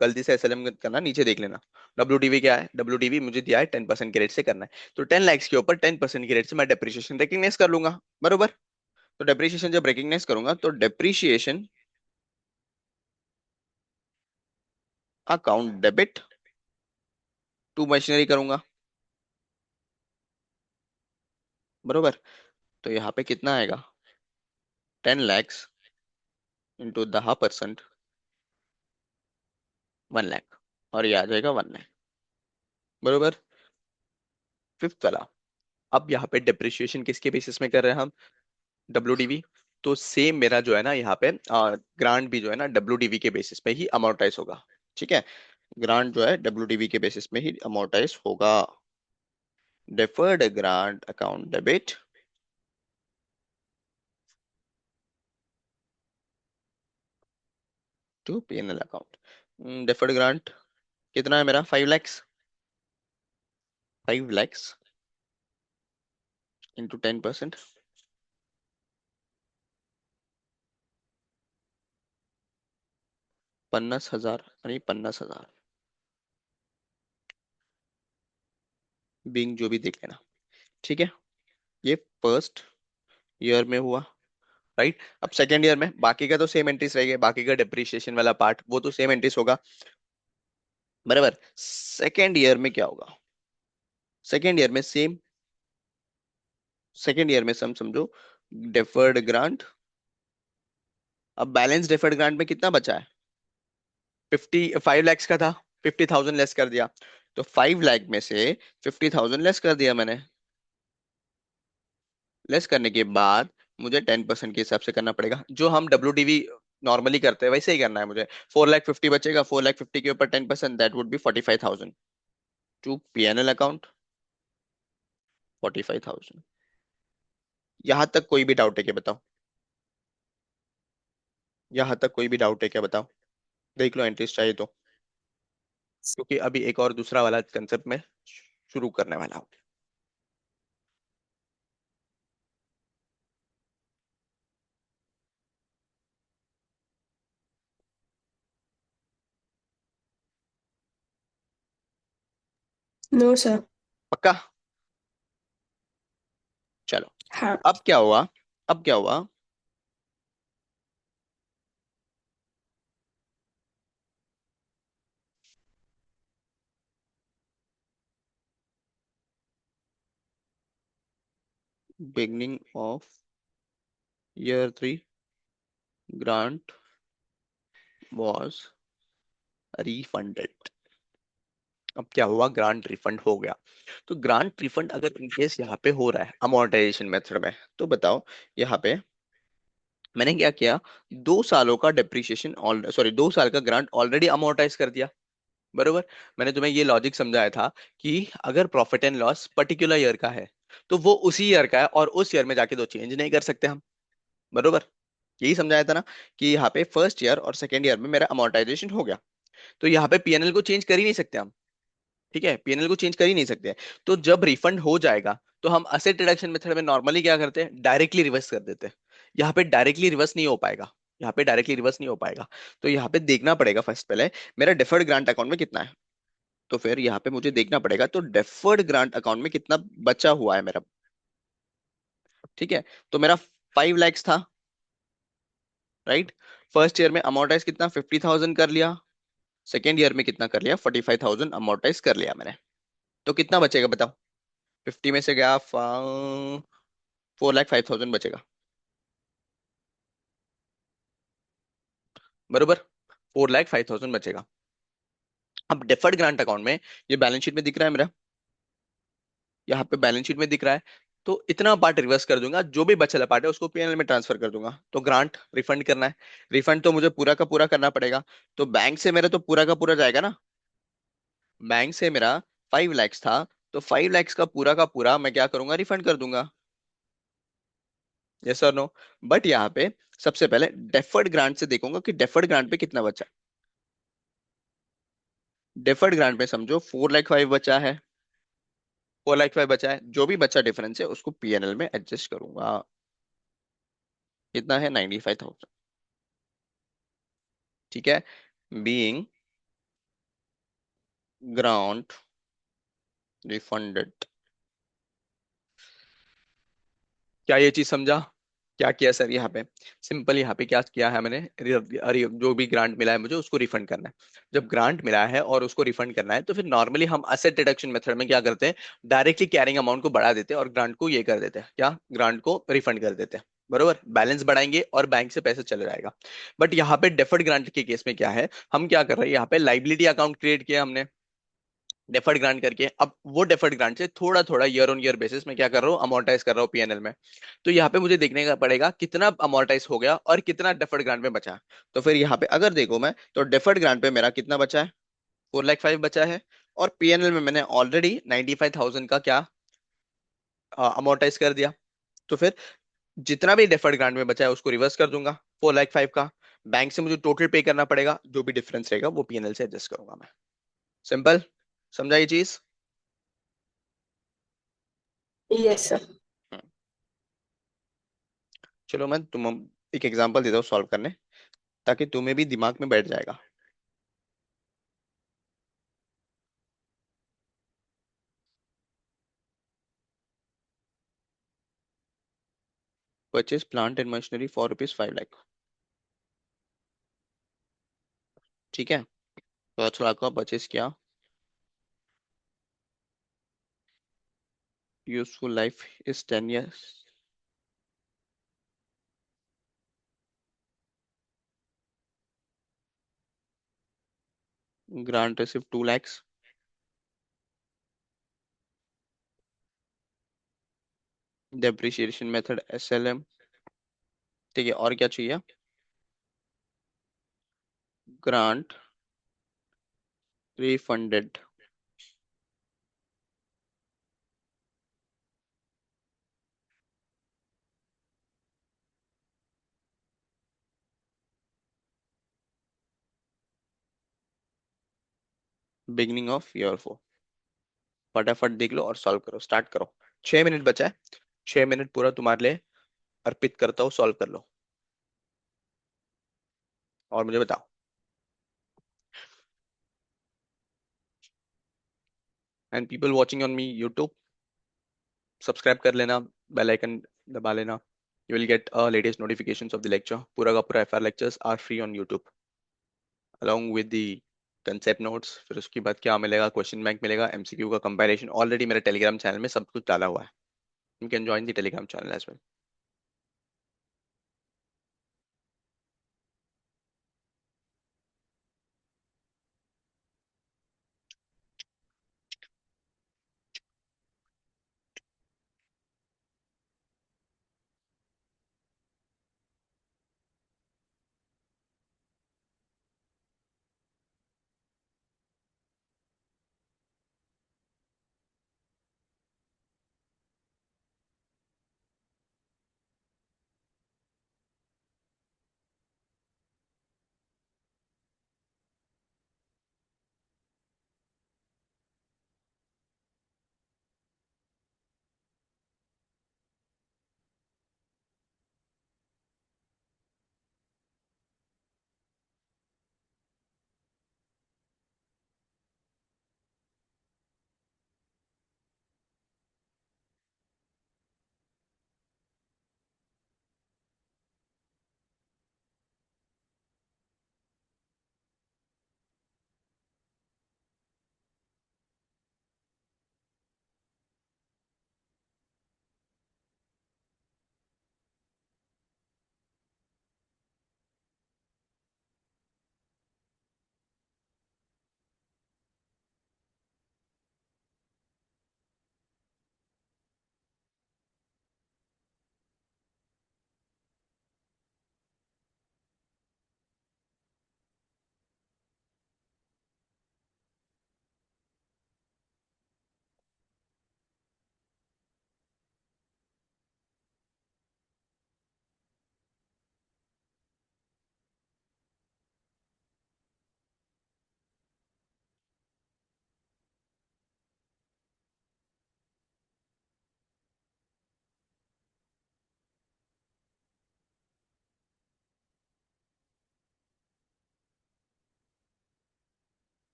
गलती से SLM मत करना, नीचे देख लेना। WDB क्या है? WDB मुझे दिया है 10% के रेट से करना है, तो 10 lakhs के ऊपर 10% के रेट से मैं डेप्रिसिएशन रिकग्नाइज कर लूंगा, बरोबर? तो डेप्रिसिएशन जब रिकग्नाइज करूंगा तो depreciation account debit to machinery करूंगा, बरोबर? तो यहाँ पे कितना आएगा? 10 lakhs इंटू 10%, 1 लाख, और ये आ जाएगा 1 लाख, बरोबर? फिफ्थ वाला, अब यहाँ पे डिप्रिशिएशन किसके बेसिस में कर रहे हैं हम? WDV। तो सेम मेरा जो है ना यहाँ पे ग्रांट भी जो है ना WDV के बेसिस पे ही अमोर्टाइज होगा। ठीक है, ग्रांट जो है WDV के बेसिस में ही अमोर्टाइज होगा। Deferred grant account debit to PNL account. Deferred grant कितना है मेरा? 5 lakhs, 5 lakhs इंटू 10%, 50,000 यानी 50,000 बीइंग जो भी देख लेना। ठीक है, ये फर्स्ट ईयर में हुआ, राइट। अब सेकेंड ईयर में बाकी का तो सेम एंट्रीज रहेगी, बाकी का डिप्रिशिएशन वाला पार्ट वो तो सेम एंट्रीज होगा, बराबर। सेकेंड ईयर में क्या होगा? सेकेंड ईयर में सेम, सेकेंड ईयर में सम समझो डेफर्ड ग्रांट। अब बैलेंस डेफर्ड ग्रांट में कितना बचा है? 5 लाख का था, 50,000 लेस कर दिया, तो 5 लाख में से 50,000 लेस कर दिया मैंने। लेस करने के बाद मुझे 10% के हिसाब से करना पड़ेगा, जो हम WDV नॉर्मली करते हैं वैसे ही करना है मुझे। 4,50,000 बचेगा, 4,50,000 के ऊपर 10%, that would be 45,000 to PNL account. 45,000। यहां तक कोई भी डाउट है क्या बताओ? यहां तक कोई भी डाउट है क्या बताओ? देख लो एंट्रीज चाहिए तो, क्योंकि अभी एक और दूसरा वाला कंसेप्ट में शुरू करने वाला हूँ। No sir. पक्का? चलो। हाँ। अब क्या हुआ? अब क्या हुआ? Beginning of year 3 grant was refunded। अब क्या हुआ? ग्रांट रिफंड हो गया। तो ग्रांट रिफंड अगर इनकेस यहाँ पे हो रहा है अमोर्टाइजेशन मेथड में, तो बताओ यहाँ पे मैंने क्या किया? 2 सालों का डेप्रिसिएशन, सॉरी 2 साल का ग्रांट ऑलरेडी अमोर्टाइज कर दिया, बरोबर। मैंने तुम्हें ये लॉजिक समझाया था कि अगर profit and loss particular year का है तो वो उसी ईयर का है, और उस ईयर में जाके तो चेंज नहीं कर सकते हम, बरोबर। यही समझाया था ना, कि यहाँ पे फर्स्ट ईयर और सेकेंड ईयर में मेरा अमोर्टाइजेशन हो गया, तो यहाँ पे PNL को चेंज कर ही नहीं सकते हम। ठीक है, PNL को चेंज कर ही नहीं सकते। तो जब रिफंड हो जाएगा तो हम असेट रिडक्शन मेथड में नॉर्मली क्या करते हैं? डायरेक्टली रिवर्स कर देते हैं। यहाँ पे डायरेक्टली रिवर्स नहीं हो पाएगा, यहाँ पे डायरेक्टली रिवर्स नहीं हो पाएगा। तो यहाँ पे देखना पड़ेगा फर्स्ट पहले मेरा डेफर्ड ग्रांट अकाउंट में कितना है। तो फिर यहाँ पे मुझे देखना पड़ेगा, तो डेफर्ड ग्रांट अकाउंट में कितना बचा हुआ है मेरा। ठीक है, तो मेरा 5 lakhs था, राइट। फर्स्ट ईयर में अमोर्टाइज कितना? 50,000 कर लिया। सेकेंड ईयर में कितना कर लिया? 45,000 अमोर्टाइज कर लिया मैंने। तो कितना बचेगा बताओ? 50 में से गया 4,05,000 बचेगा, बरोबर। 4,05,000 बचेगा। अब डेफर्ड ग्रांट अकाउंट में, ये बैलेंस शीट में दिख रहा है मेरा, यहाँ पे बैलेंस शीट में दिख रहा है। तो इतना पार्ट रिवर्स कर दूंगा, जो भी बचला पार्ट है उसको PNL में ट्रांसफर कर दूंगा। तो ग्रांट रिफंड करना है, रिफंड तो मुझे पूरा का पूरा करना पड़ेगा। तो बैंक से मेरा तो पूरा का पूरा जाएगा ना। बैंक से मेरा 5 lakhs था, तो 5 lakhs का पूरा मैं क्या करूंगा? रिफंड कर दूंगा। यस और नो? बट यहाँ पे सबसे पहले डेफर्ड ग्रांट से देखूंगा कि डेफर्ड ग्रांट पे कितना बचा। डेफर्ड ग्रांट में समझो 4,05,000 बचा है। 4,05,000 बचा है, जो भी बचा डिफरेंस है उसको PNL में एडजस्ट करूंगा। कितना है? 95,000। ठीक है, बीइंग ग्रांट रिफंडेड। क्या ये चीज समझा? क्या किया सर यहाँ पे? सिंपल, यहाँ पे क्या किया है मैंने? जो भी ग्रांट मिला है मुझे उसको रिफंड करना है। जब ग्रांट मिला है और उसको रिफंड करना है, तो फिर नॉर्मली हम असेट रिडक्शन मेथड में क्या करते हैं? डायरेक्टली कैरिंग अमाउंट को बढ़ा देते हैं और ग्रांट को ये कर देते हैं, क्या? ग्रांट को रिफंड कर देते हैं, बरोबर। बैलेंस बढ़ाएंगे और बैंक से पैसे चले जाएगा। बट यहाँ पे डेफर्ड ग्रांट के केस में क्या है? हम क्या कर रहे हैं? यहाँ पे लाइबिलिटी अकाउंट क्रिएट किया हमने डेफर्ड ग्रांट करके। अब वो डेफर्ड ग्रांट से थोड़ा थोड़ा ईयर ऑन ईयर बेसिस में क्या कर रहा हूँ? अमोर्टाइज कर रहा हूँ PNL में। तो यहाँ पे मुझे देखने का पड़ेगा कितना अमोर्टाइज हो गया और कितना डेफर्ड ग्रांट में बचा। तो फिर यहाँ पे अगर देखो मैं, तो डेफर्ड ग्रांट पे मेरा कितना बचा है? 4,05,000 बचा है, और PNL में मैंने ऑलरेडी 95,000 का क्या अमोर्टाइज कर दिया। तो फिर जितना भी डेफर्ड ग्रांट में बचा है उसको रिवर्स कर दूंगा, 4,05,000 का। बैंक से मुझे टोटल पे करना पड़ेगा, जो भी डिफरेंस रहेगा वो PNL से एडजस्ट करूंगा मैं। सिंपल, समझा ये चीज? Yes sir. हम्म, चलो मैं तुम एक एग्जांपल देता हूँ सॉल्व करने, ताकि तुम्हें भी दिमाग में बैठ जाएगा। Purchase plant and machinery for ₹5 lakh. ठीक है, 5 लाख का परचेज किया। Useful life is 10 years। Grant receive 2 lakhs। Depreciation method SLM। ठीक है, और क्या चाहिए? Grant refunded. Beginning of year 4। फटाफट देख लो और सॉल्व करो, स्टार्ट करो। 6 मिनट बचा है, 6 मिनट पूरा तुम्हारे लिए अर्पित करता हूँ, सॉल्व कर लो और मुझे बताओ। And people watching on me YouTube, subscribe कर लेना, बेल आइकन दबा लेना। You will get latest notifications of the lecture. पूरा का पूरा FR lectures are free on YouTube along with the concept notes. फिर उसके बाद क्या मिलेगा? क्वेश्चन बैंक मिलेगा, MCQ का कंपाइलेशन ऑलरेडी मेरे टेलीग्राम चैनल में सब कुछ डाला हुआ है। You can join the Telegram channel as well.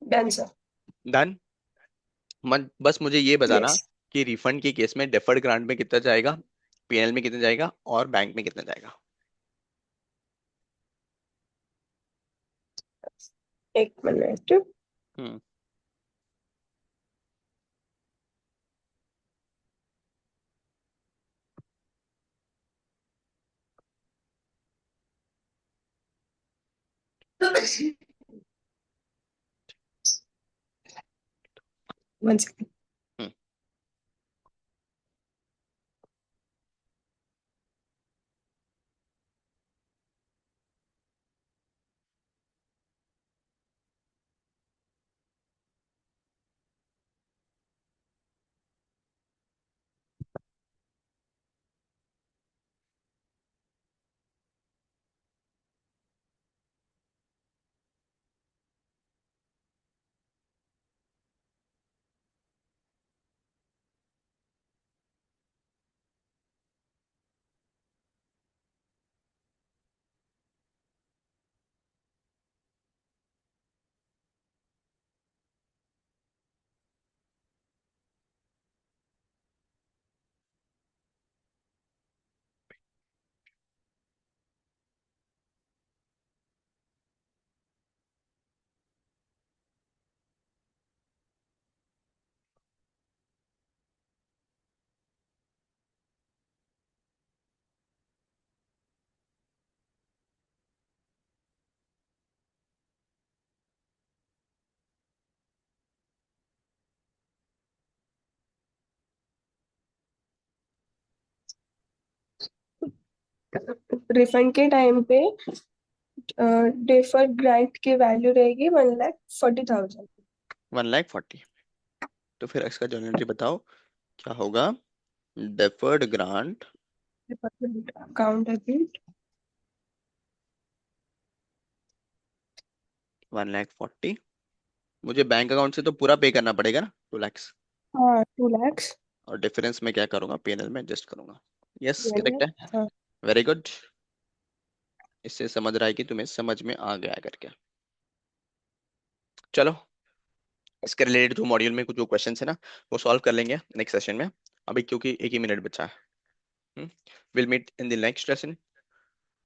Done sir. Done. मन बस मुझे ये बताना यस। कि रिफंड के केस में डेफर्ड ग्रांट में कितना जाएगा, PNL में कितना जाएगा और बैंक में कितना जाएगा। एक मिनट। हम्म। One second. हम्म। रिफंड के टाइम पे डेफर्ड ग्रांट की वैल्यू रहेगी 1,40,000। 1,40,000। तो फिर इसका जर्नल एंट्री बताओ क्या होगा। Deferred grant account debit. 1,40,000। मुझे बैंक अकाउंट से तो पूरा पे करना पड़ेगा ना, 2 lakhs। हाँ, 2 lakhs। और डिफरेंस में क्या करूंगा, पीएनएल में एडजस्ट करूंगा। यस, यानी करेक्ट है। हाँ। Very good. इससे समझ रहा है कि तुम्हें समझ में आ गया है करके। चलो, इसके रिलेटेड जो मॉड्यूल में कुछ जो क्वेश्चन है ना, वो सॉल्व कर लेंगे नेक्स्ट सेशन में। अभी क्योंकि 1 ही मिनट बचा है। Will meet in the next lesson.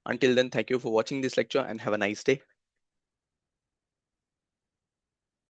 Until then, thank you for watching this lecture and have a nice day.